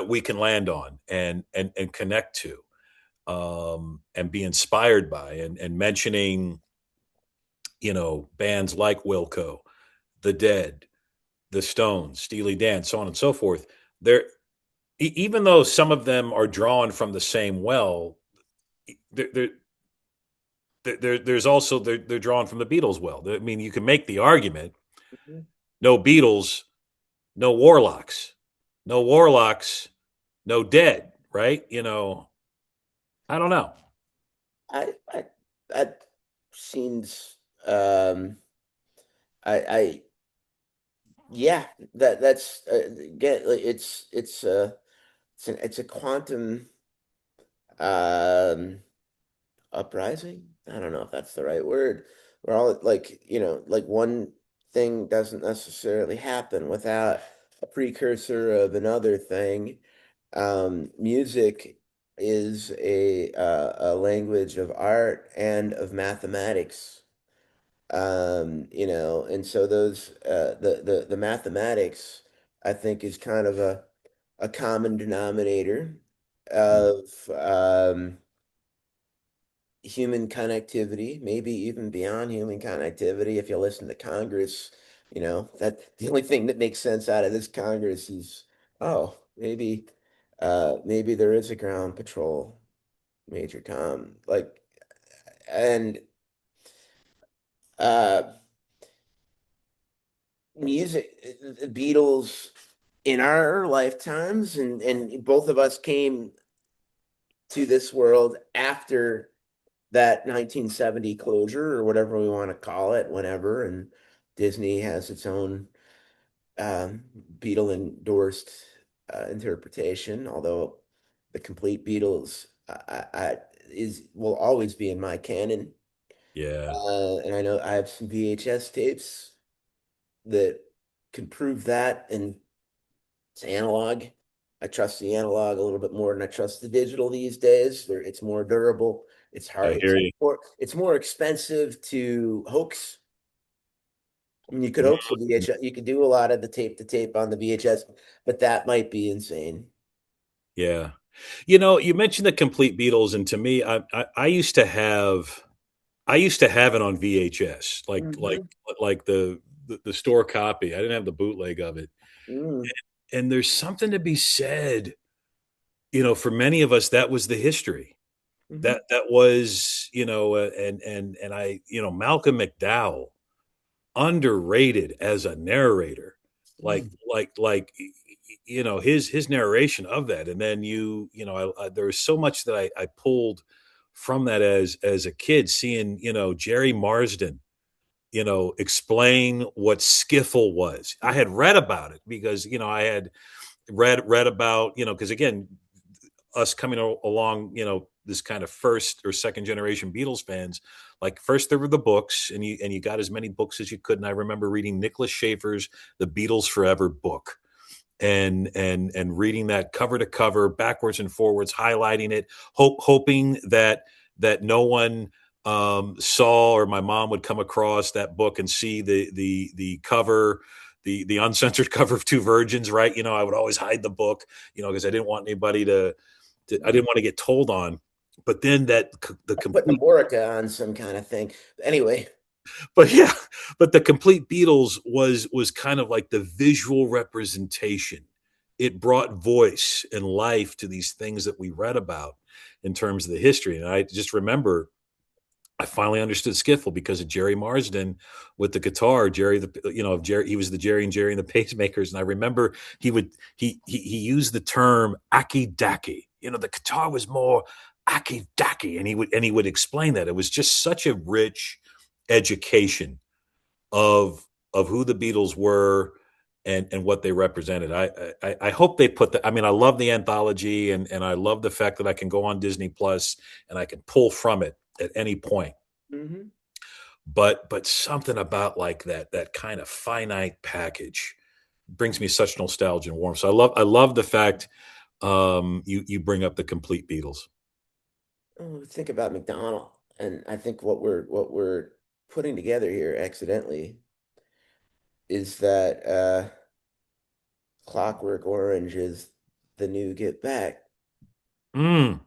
[SPEAKER 1] we can land on and connect to, and be inspired by, and mentioning bands like Wilco, The Dead, The Stones, Steely Dan, so on and so forth. They're Even though some of them are drawn from the same well, there, there, there's also they're drawn from the Beatles well. I mean, you can make the argument:
[SPEAKER 2] Mhm.
[SPEAKER 1] no Beatles, no Warlocks, no Warlocks, no Dead, right? I don't know.
[SPEAKER 2] I that seems um I yeah, that's again, like, it's a quantum um uprising. I don't know if that's the right word. We're all like, like one thing doesn't necessarily happen without a precursor of another thing. Music is a language of art and of mathematics. And so those the mathematics, I think, is kind of a common denominator of human connectivity, maybe even beyond human connectivity. If you listen to Congress, that the only thing that makes sense out of this Congress is, oh, maybe there is a ground patrol, Major Tom. And uh music, the Beatles in our lifetimes, and both of us came to this world after that 1970 closure or whatever we want to call it, whenever. And Disney has its own um, Beatle endorsed interpretation, although the complete Beatles is will always be in my canon.
[SPEAKER 1] Yeah,
[SPEAKER 2] And I know I have some VHS tapes that can prove that, and it's analog. I trust the analog a little bit more than I trust the digital these days. It's more durable. It's hard.
[SPEAKER 1] I hear you.
[SPEAKER 2] It's more expensive to hoax. I mean, you could hoax the
[SPEAKER 1] Mhm.
[SPEAKER 2] VHS. You could do a lot of the tape to tape on the VHS, but that might be insane.
[SPEAKER 1] Yeah. You mentioned the complete Beatles, and to me, I used to have it on VHS,
[SPEAKER 2] Hmm.
[SPEAKER 1] like the store copy. I didn't have the bootleg of it.
[SPEAKER 2] Mm.
[SPEAKER 1] And there's something to be said, for many of us, that was the history.
[SPEAKER 2] Hmm.
[SPEAKER 1] That was, and Malcolm McDowell, underrated as a narrator.
[SPEAKER 2] Mm.
[SPEAKER 1] His narration of that, and then there was so much that I pulled from that as a kid, seeing Jerry Marsden explain what skiffle was. I had read about it because I had read about because again, us coming along, this kind of first or second generation Beatles fans. Like first there were the books, and you got as many books as you could. And I remember reading Nicholas Schaefer's The Beatles Forever book, and reading that cover to cover, backwards and forwards, highlighting it, hoping that no one saw, or my mom would come across that book and see the cover, the uncensored cover of Two Virgins, right? I would always hide the book, because I didn't want anybody I didn't want to get told on. But then the
[SPEAKER 2] Putting a
[SPEAKER 1] complete,
[SPEAKER 2] Borica on some kind of thing. Anyway,
[SPEAKER 1] but yeah, but the complete Beatles was kind of like the visual representation. It brought voice and life to these things that we read about in terms of the history. And I just remember I finally understood skiffle because of Jerry Marsden with the guitar. Jerry, he was the Jerry and Jerry and the Pacemakers. And I remember he used the term aki daki. The guitar was more aki daki, and he would explain that. It was just such a rich education of who the Beatles were and what they represented. I hope they put that. I mean, I love the anthology, and I love the fact that I can go on Disney Plus and I can pull from it at any point.
[SPEAKER 2] hmm
[SPEAKER 1] But something about like that kind of finite package brings me such nostalgia and warmth. So I love the fact you bring up the complete Beatles.
[SPEAKER 2] oh, think about McDonald, and I think what we're putting together here accidentally is that Clockwork Orange is the new Get Back.
[SPEAKER 1] Mm.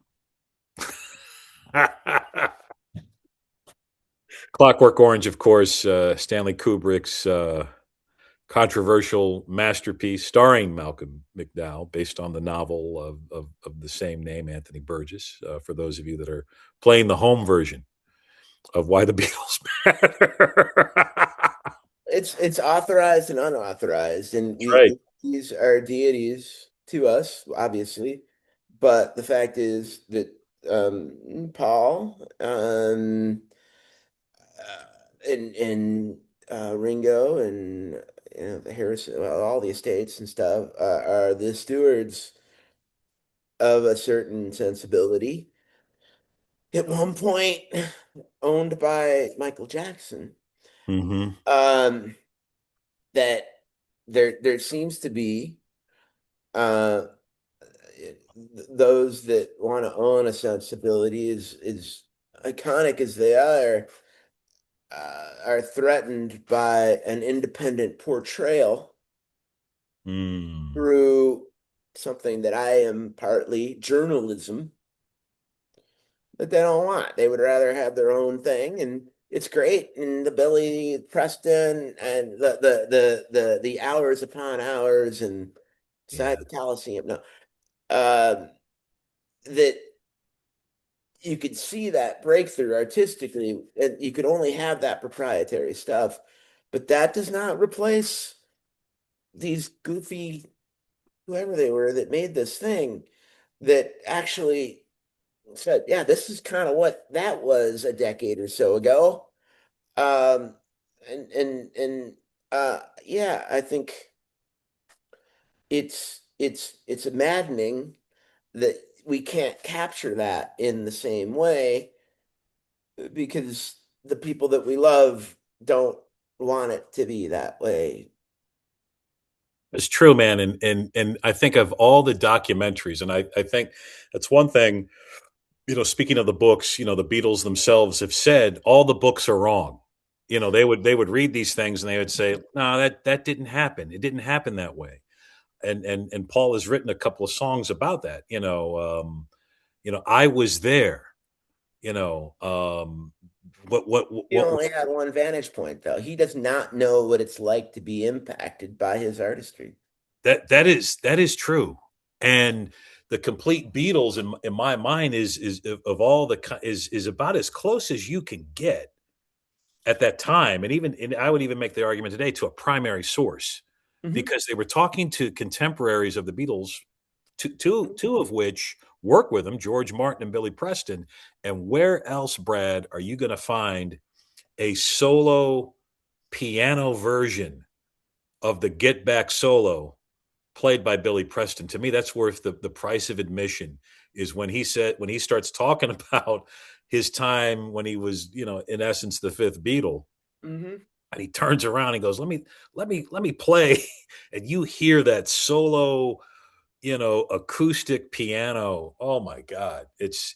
[SPEAKER 1] Clockwork Orange, of course, Stanley Kubrick's controversial masterpiece starring Malcolm McDowell, based on the novel of the same name, Anthony Burgess. For those of you that are playing the home version of Why the Beatles Matter.
[SPEAKER 2] It's authorized and unauthorized, and
[SPEAKER 1] Right.
[SPEAKER 2] these are deities to us, obviously. But the fact is that Paul and Ringo and the Harrison, well, all the estates and stuff are the stewards of a certain sensibility. At one point, owned by Michael Jackson.
[SPEAKER 1] Hmm.
[SPEAKER 2] Um, that there seems to be uh those that want to own a sensibility is iconic as they are threatened by an independent portrayal
[SPEAKER 1] Mm.
[SPEAKER 2] through something that I am partly journalism that they don't want. They would rather have their own thing, and it's great. And the Billy Preston and the hours upon hours and
[SPEAKER 1] Yeah.
[SPEAKER 2] inside the Coliseum. No, um, that you could see that breakthrough artistically, and you could only have that proprietary stuff, but that does not replace these goofy whoever they were that made this thing that actually said, yeah, this is kind of what that was a decade or so ago. Um, and yeah, I think it's maddening that we can't capture that in the same way because the people that we love don't want it to be that way.
[SPEAKER 1] It's true, man. And I think of all the documentaries, and I think that's one thing, speaking of the books, the Beatles themselves have said all the books are wrong. They would read these things and they would say, no, that didn't happen. It didn't happen that way. And Paul has written a couple of songs about that. I was there. You know,
[SPEAKER 2] He
[SPEAKER 1] what
[SPEAKER 2] only had one vantage point, though. He does not know what it's like to be impacted by his artistry.
[SPEAKER 1] that is true. And the complete Beatles in my mind is of all is about as close as you can get at that time, and I would even make the argument today to a primary source,
[SPEAKER 2] Mhm.
[SPEAKER 1] because they were talking to contemporaries of the Beatles, two of which work with them, George Martin and Billy Preston. And where else, Brad, are you going to find a solo piano version of the Get Back solo played by Billy Preston. To me, that's worth the price of admission. Is when he starts talking about his time when he was, in essence, the fifth Beatle,
[SPEAKER 2] Hmm.
[SPEAKER 1] and he turns around and goes, let me play," and you hear that solo, acoustic piano. Oh my God, it's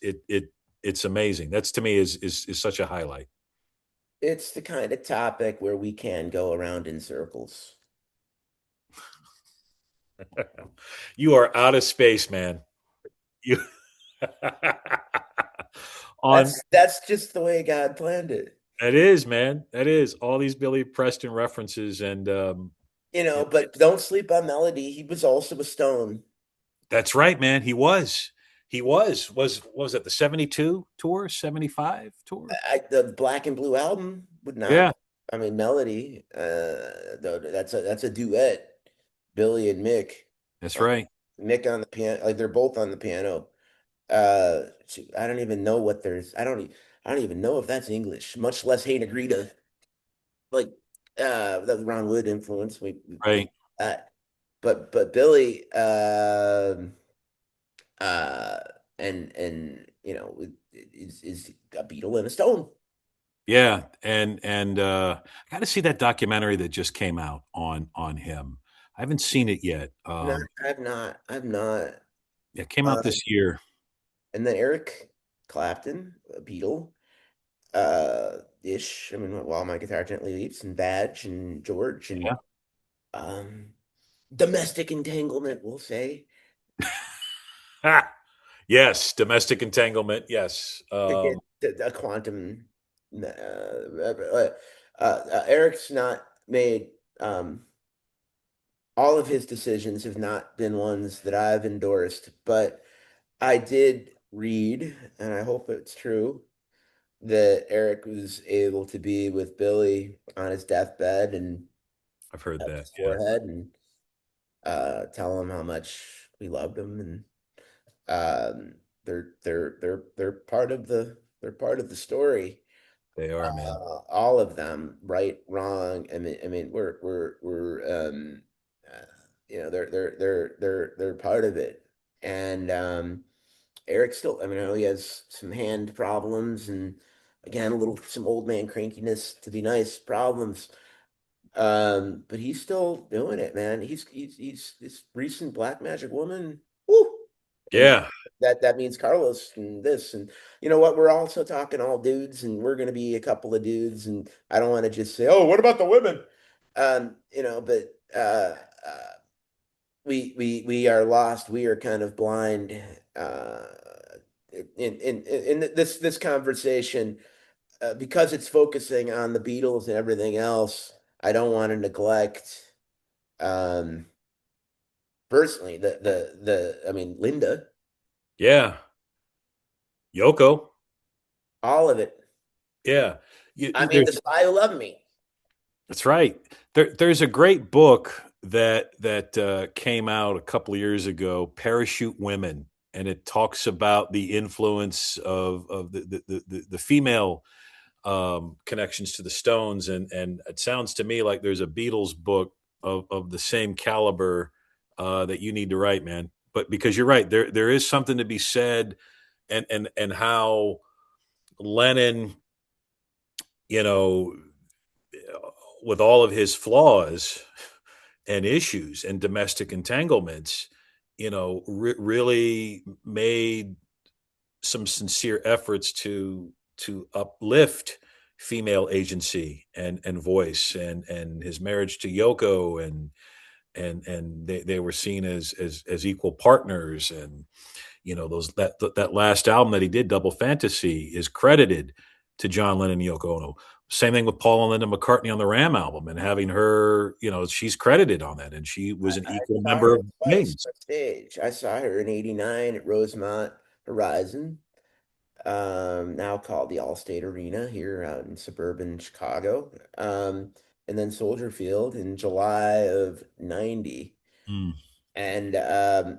[SPEAKER 1] amazing. That's to me is such a highlight.
[SPEAKER 2] It's the kind of topic where we can go around in circles.
[SPEAKER 1] You are out of space, man. You on
[SPEAKER 2] That's just the way God planned it.
[SPEAKER 1] That is, man. That is all these Billy Preston references, and
[SPEAKER 2] But don't sleep on Melody. He was also a Stone.
[SPEAKER 1] that's right, man. He was it the 72 tour, 75 tour?
[SPEAKER 2] The Black and Blue album would not.
[SPEAKER 1] Yeah,
[SPEAKER 2] I mean, Melody. That's a duet. Billy and Mick.
[SPEAKER 1] that's
[SPEAKER 2] Uh,
[SPEAKER 1] right.
[SPEAKER 2] Mick on the piano. Like they're both on the piano. Shoot, I don't even know what there's. I don't even know if that's English. Much less Hey Negrita. Like the Ron Wood influence. We
[SPEAKER 1] Right.
[SPEAKER 2] but Billy. Uh, and is a Beatle and a Stone.
[SPEAKER 1] Yeah, and I got to see that documentary that just came out on him. I haven't seen it yet.
[SPEAKER 2] No, I've not.
[SPEAKER 1] It came out
[SPEAKER 2] Uh,
[SPEAKER 1] this year.
[SPEAKER 2] and then Eric Clapton, a Beatle, ish. I mean, while my guitar gently weeps, and Badge and George
[SPEAKER 1] Yeah.
[SPEAKER 2] and um, domestic entanglement, we'll say.
[SPEAKER 1] Ah, yes, domestic entanglement. Yes.
[SPEAKER 2] Again, a quantum. Eric's not made. All of his decisions have not been ones that I've endorsed, but I did read, and I hope it's true, that Eric was able to be with Billy on his deathbed and
[SPEAKER 1] I've heard
[SPEAKER 2] touch
[SPEAKER 1] that.
[SPEAKER 2] his
[SPEAKER 1] Yeah,
[SPEAKER 2] forehead and tell him how much we loved him. And they're part of the story.
[SPEAKER 1] they are, man.
[SPEAKER 2] All of them, right, wrong. I mean, we're uh, they're part of it. And Eric still, I mean, I know he has some hand problems and again, some old man crankiness to be nice problems. But he's still doing it, man. He's this recent Black Magic Woman. Woo! And
[SPEAKER 1] Yeah,
[SPEAKER 2] that means Carlos and this. And you know what? We're also talking all dudes, and we're gonna be a couple of dudes, and I don't want to just say, oh, what about the women? But we are lost. We are kind of blind in this conversation because it's focusing on the Beatles and everything else. I don't want to neglect um, personally I mean Linda,
[SPEAKER 1] yeah. Yoko.
[SPEAKER 2] all of it.
[SPEAKER 1] Yeah.
[SPEAKER 2] I mean the
[SPEAKER 1] There's
[SPEAKER 2] spy who loved me.
[SPEAKER 1] That's right. There's a great book that came out a couple of years ago, Parachute Women, and it talks about the influence of the female connections to the Stones, and it sounds to me like there's a Beatles book of the same caliber that you need to write, man. But because you're right, there is something to be said, and how Lennon, you know, with all of his flaws and issues and domestic entanglements, really made some sincere efforts to uplift female agency and voice, and his marriage to Yoko, and they were seen as equal partners. And those that last album that he did, Double Fantasy, is credited to John Lennon and Yoko Ono. Same thing with Paul and Linda McCartney on the Ram album, and having her, she's credited on that, and she was an
[SPEAKER 2] I
[SPEAKER 1] equal
[SPEAKER 2] saw
[SPEAKER 1] member
[SPEAKER 2] her
[SPEAKER 1] of
[SPEAKER 2] twice
[SPEAKER 1] Wings.
[SPEAKER 2] on stage. I saw her in '89 at Rosemont Horizon, now called the Allstate Arena here out in suburban Chicago. And then Soldier Field in July of '90.
[SPEAKER 1] Mm,
[SPEAKER 2] And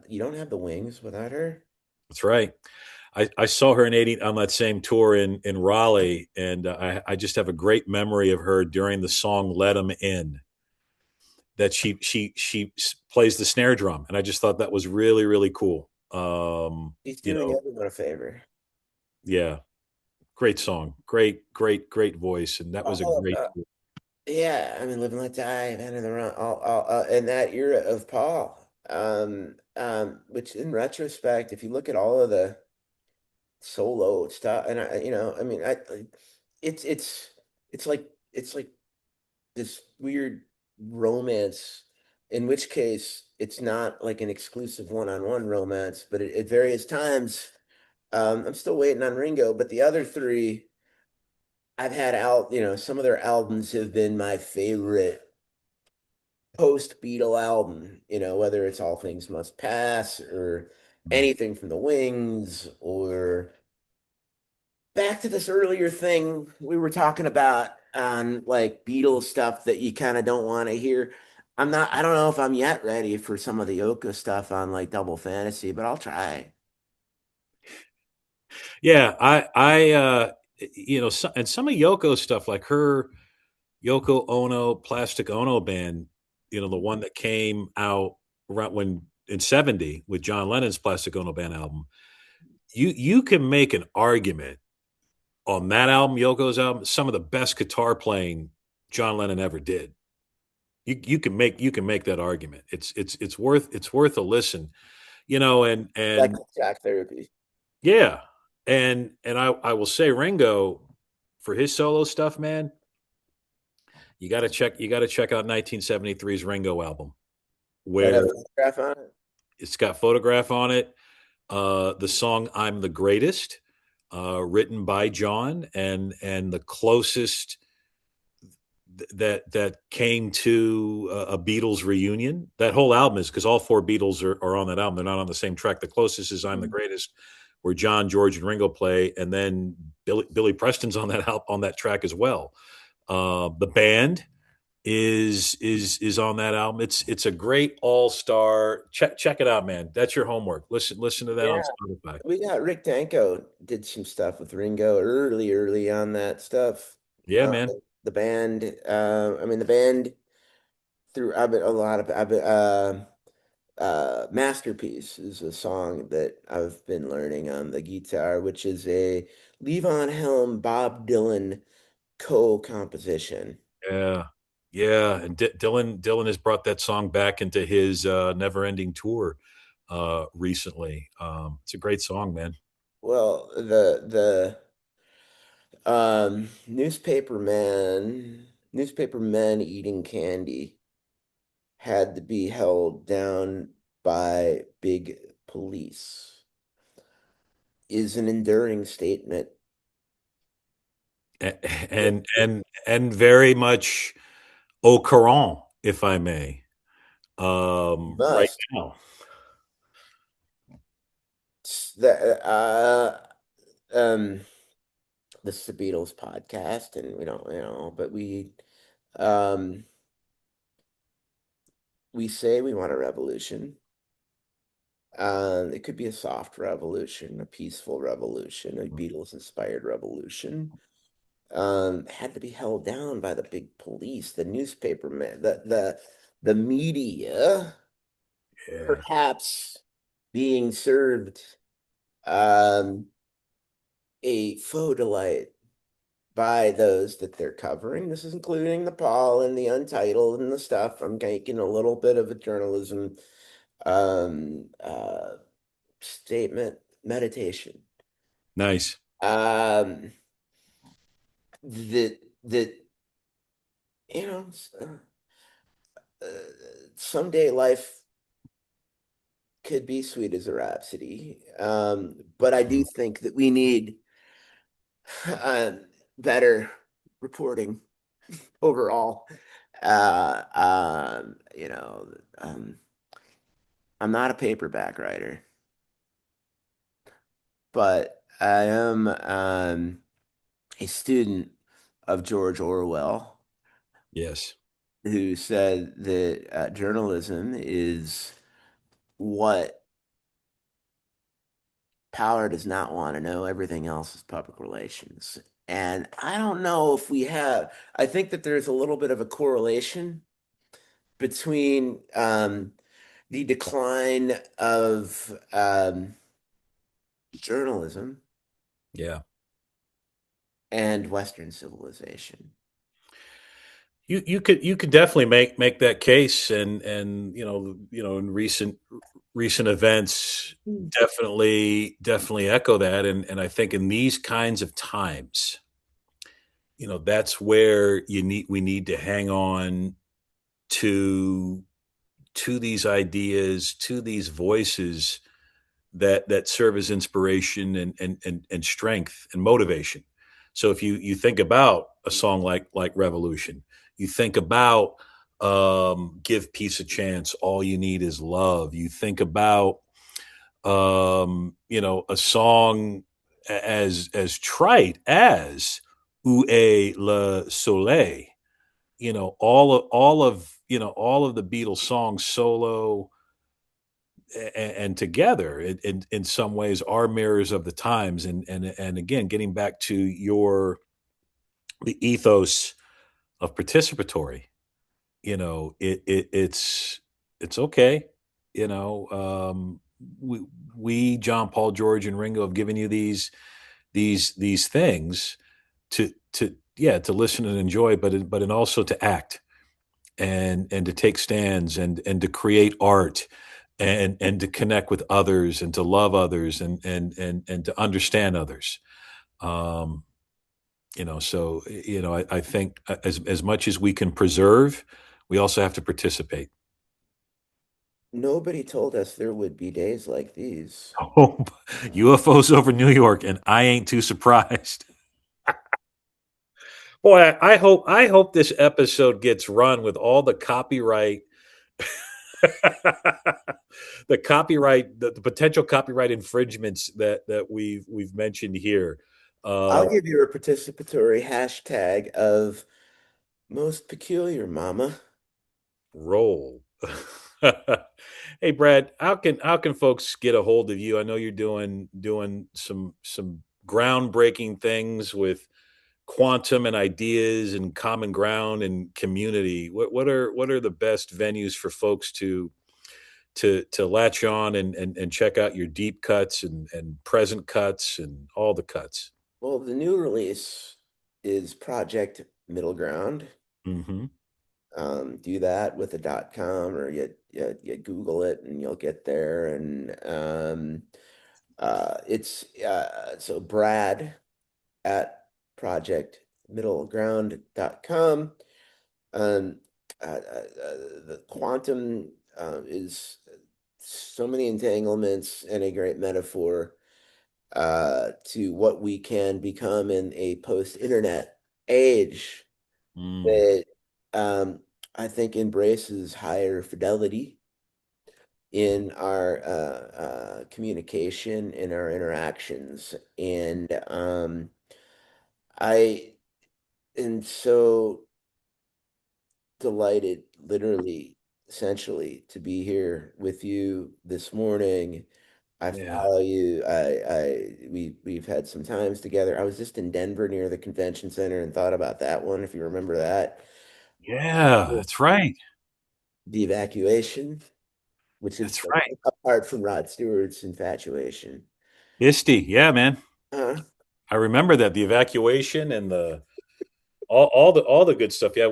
[SPEAKER 2] you don't have the Wings without her.
[SPEAKER 1] that's right. I saw her in '80 on that same tour in Raleigh, and I just have a great memory of her during the song "Let 'Em In." That plays the snare drum, and I just thought that was really really cool.
[SPEAKER 2] He's
[SPEAKER 1] You
[SPEAKER 2] doing
[SPEAKER 1] know,
[SPEAKER 2] everyone a favor.
[SPEAKER 1] yeah, great song, great voice, and that was a
[SPEAKER 2] Oh,
[SPEAKER 1] great.
[SPEAKER 2] yeah. I mean, Live and Let Die, Man in the Run, in that era of Paul. Which in retrospect, if you look at all of the solo stuff, and I mean, it's it's it's like this weird romance, in which case it's not like an exclusive one-on-one romance, but at various times, I'm still waiting on Ringo, but the other three I've had out, some of their albums have been my favorite post Beatle album, whether it's All Things Must Pass or anything from the Wings or back to this earlier thing we were talking about on like Beatles stuff that you kind of don't want to hear. I don't know if I'm yet ready for some of the Yoko stuff on like Double Fantasy, but I'll try.
[SPEAKER 1] Yeah, and some of Yoko's stuff, like her Yoko Ono Plastic Ono band, the one that came out around when in '70 with John Lennon's Plastic Ono band album. You can make an argument on that album, Yoko's album, some of the best guitar playing John Lennon ever did. You can make that argument. It's worth a listen,
[SPEAKER 2] Like
[SPEAKER 1] and
[SPEAKER 2] Jack Therapy.
[SPEAKER 1] yeah, and I will say Ringo for his solo stuff, man. You got to check out 1973's Ringo album,
[SPEAKER 2] That
[SPEAKER 1] where
[SPEAKER 2] have a photograph on it.
[SPEAKER 1] it's got Photograph on it. The song "I'm the Greatest," written by John, and the closest that came to a Beatles reunion. That whole album is because all four Beatles are on that album. They're not on the same track. The closest is "I'm the Greatest," where John, George, and Ringo play, and then Billy Preston's on that track as well. The band is on that album. It's a great all star. Check it out, man. That's your homework. Listen to that on
[SPEAKER 2] Yeah,
[SPEAKER 1] Spotify.
[SPEAKER 2] we got Rick Danko did some stuff with Ringo early on that stuff.
[SPEAKER 1] Yeah, man.
[SPEAKER 2] The band, I mean, the band through I've been a lot of I've been, Masterpiece is a song that I've been learning on the guitar, which is a Levon Helm Bob Dylan co-composition.
[SPEAKER 1] Yeah, yeah. And Dylan has brought that song back into his Never Ending tour recently. It's a great song, man.
[SPEAKER 2] Well, the newspaper men eating candy had to be held down by big police is an enduring statement.
[SPEAKER 1] And very much au courant, if I may. Right
[SPEAKER 2] Must.
[SPEAKER 1] now.
[SPEAKER 2] That this is the Beatles podcast, and we don't, but um we say we want a revolution. It could be a soft revolution, a peaceful revolution, a Beatles inspired revolution. Had to be held down by the big police, the newspaper man, the media,
[SPEAKER 1] Yeah,
[SPEAKER 2] perhaps being served um a faux delight by those that they're covering. This is including the Paul and the Untitled and the stuff. I'm making a little bit of a journalism um uh statement meditation.
[SPEAKER 1] nice.
[SPEAKER 2] Um that you know uh, someday life could be sweet as a rhapsody. But I do think that we need uh, better reporting overall. Uh, um, you know, um, I'm not a paperback writer, but I am a student of George Orwell,
[SPEAKER 1] Yes.
[SPEAKER 2] who said that journalism is what Power does not want to know. Everything else is public relations. And I don't know if we have, I think that there's a little bit of a correlation between the decline of journalism
[SPEAKER 1] Yeah.
[SPEAKER 2] and Western civilization.
[SPEAKER 1] You could definitely make that case, and in recent events
[SPEAKER 2] Hmm.
[SPEAKER 1] definitely echo that, and I think in these kinds of times, that's where we need to hang on to these ideas, to these voices that serve as inspiration and strength and motivation. So if you think about a song like Revolution, you think about Give Peace a Chance, All You Need Is Love. You think about a song as trite as Où est le soleil? All of the Beatles songs solo and together in some ways are mirrors of the times, and again, getting back to the ethos of participatory. It's okay. you know um we John, Paul, George, and Ringo have given you these things to yeah, to listen and enjoy, but also to act and to take stands and to create art and to connect with others and to love others and to understand others. Um, so I think as much as we can preserve, we also have to participate.
[SPEAKER 2] Nobody told us there would be days like these.
[SPEAKER 1] Oh, UFOs over New York, and I ain't too surprised. Boy, I hope this episode gets run with all the copyright the potential copyright infringements that we've mentioned here. Uh,
[SPEAKER 2] I'll give you a participatory hashtag of most peculiar, mama.
[SPEAKER 1] roll. Hey Brad, how can folks get a hold of you? I know you're doing some groundbreaking things with quantum and ideas and common ground and community. What are the best venues for folks to latch on and check out your deep cuts and present cuts and all the cuts?
[SPEAKER 2] Well, the new release is Project Middle Ground.
[SPEAKER 1] Hmm.
[SPEAKER 2] Do that with a .com, or you Google it and you'll get there. And it's so Brad at projectmiddleground.com. Um, the quantum is so many entanglements and a great metaphor to what we can become in a post-internet age
[SPEAKER 1] Mm,
[SPEAKER 2] that um, I think embraces higher fidelity in our communication, in our interactions. And I am so delighted, literally, essentially, to be here with you this morning. I
[SPEAKER 1] yeah.
[SPEAKER 2] follow you. We've had some times together. I was just in Denver near the convention center and thought about that one, if you remember that.
[SPEAKER 1] Yeah, that's right.
[SPEAKER 2] The evacuation, which is
[SPEAKER 1] That's right.
[SPEAKER 2] apart from Rod Stewart's infatuation.
[SPEAKER 1] ISTE, yeah, man.
[SPEAKER 2] Uh,
[SPEAKER 1] I remember that, the evacuation and all the good stuff. Yeah,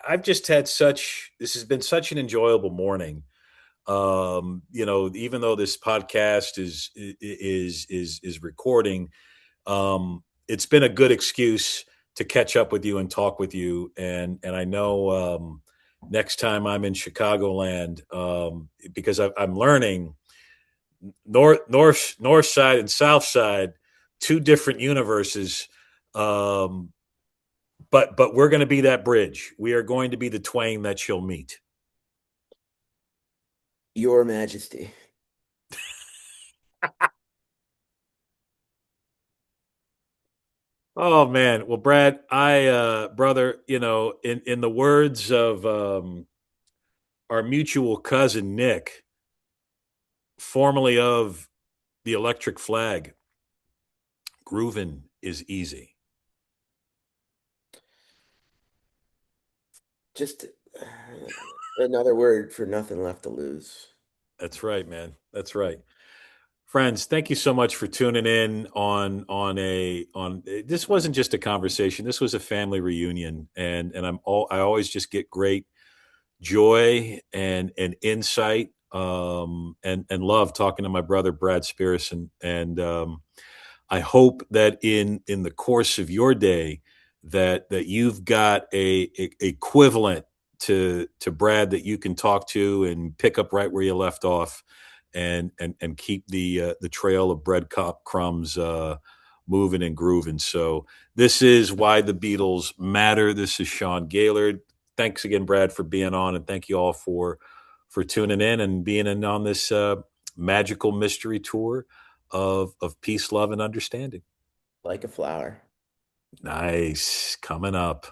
[SPEAKER 1] I've just had such this has been such an enjoyable morning. Even though this podcast is recording, it's been a good excuse to catch up with you and talk with you. And I know next time I'm in Chicagoland, because I'm learning north side and south side, two different universes. Um, but we're going to be that bridge. We are going to be the twain that she'll meet.
[SPEAKER 2] Your Majesty.
[SPEAKER 1] Oh man, well, Brad, brother, in the words of our mutual cousin Nick, formerly of The Electric Flag. Groovin' is easy.
[SPEAKER 2] Just another word for nothing left to lose.
[SPEAKER 1] That's right, man. That's right. Friends, thank you so much for tuning in on this wasn't just a conversation. This was a family reunion, and I always just get great joy and insight, and love talking to my brother Brad Spirrison. And I hope that in the course of your day that you've got a equivalent to Brad that you can talk to and pick up right where you left off, and keep the trail of breadcrumbs moving and grooving. So this is why the Beatles matter. This is Sean Gaillard. Thanks again, Brad, for being on, and thank you all for tuning in and being in on this magical mystery tour of peace, love, and understanding.
[SPEAKER 2] Like a flower.
[SPEAKER 1] Nice. Coming up.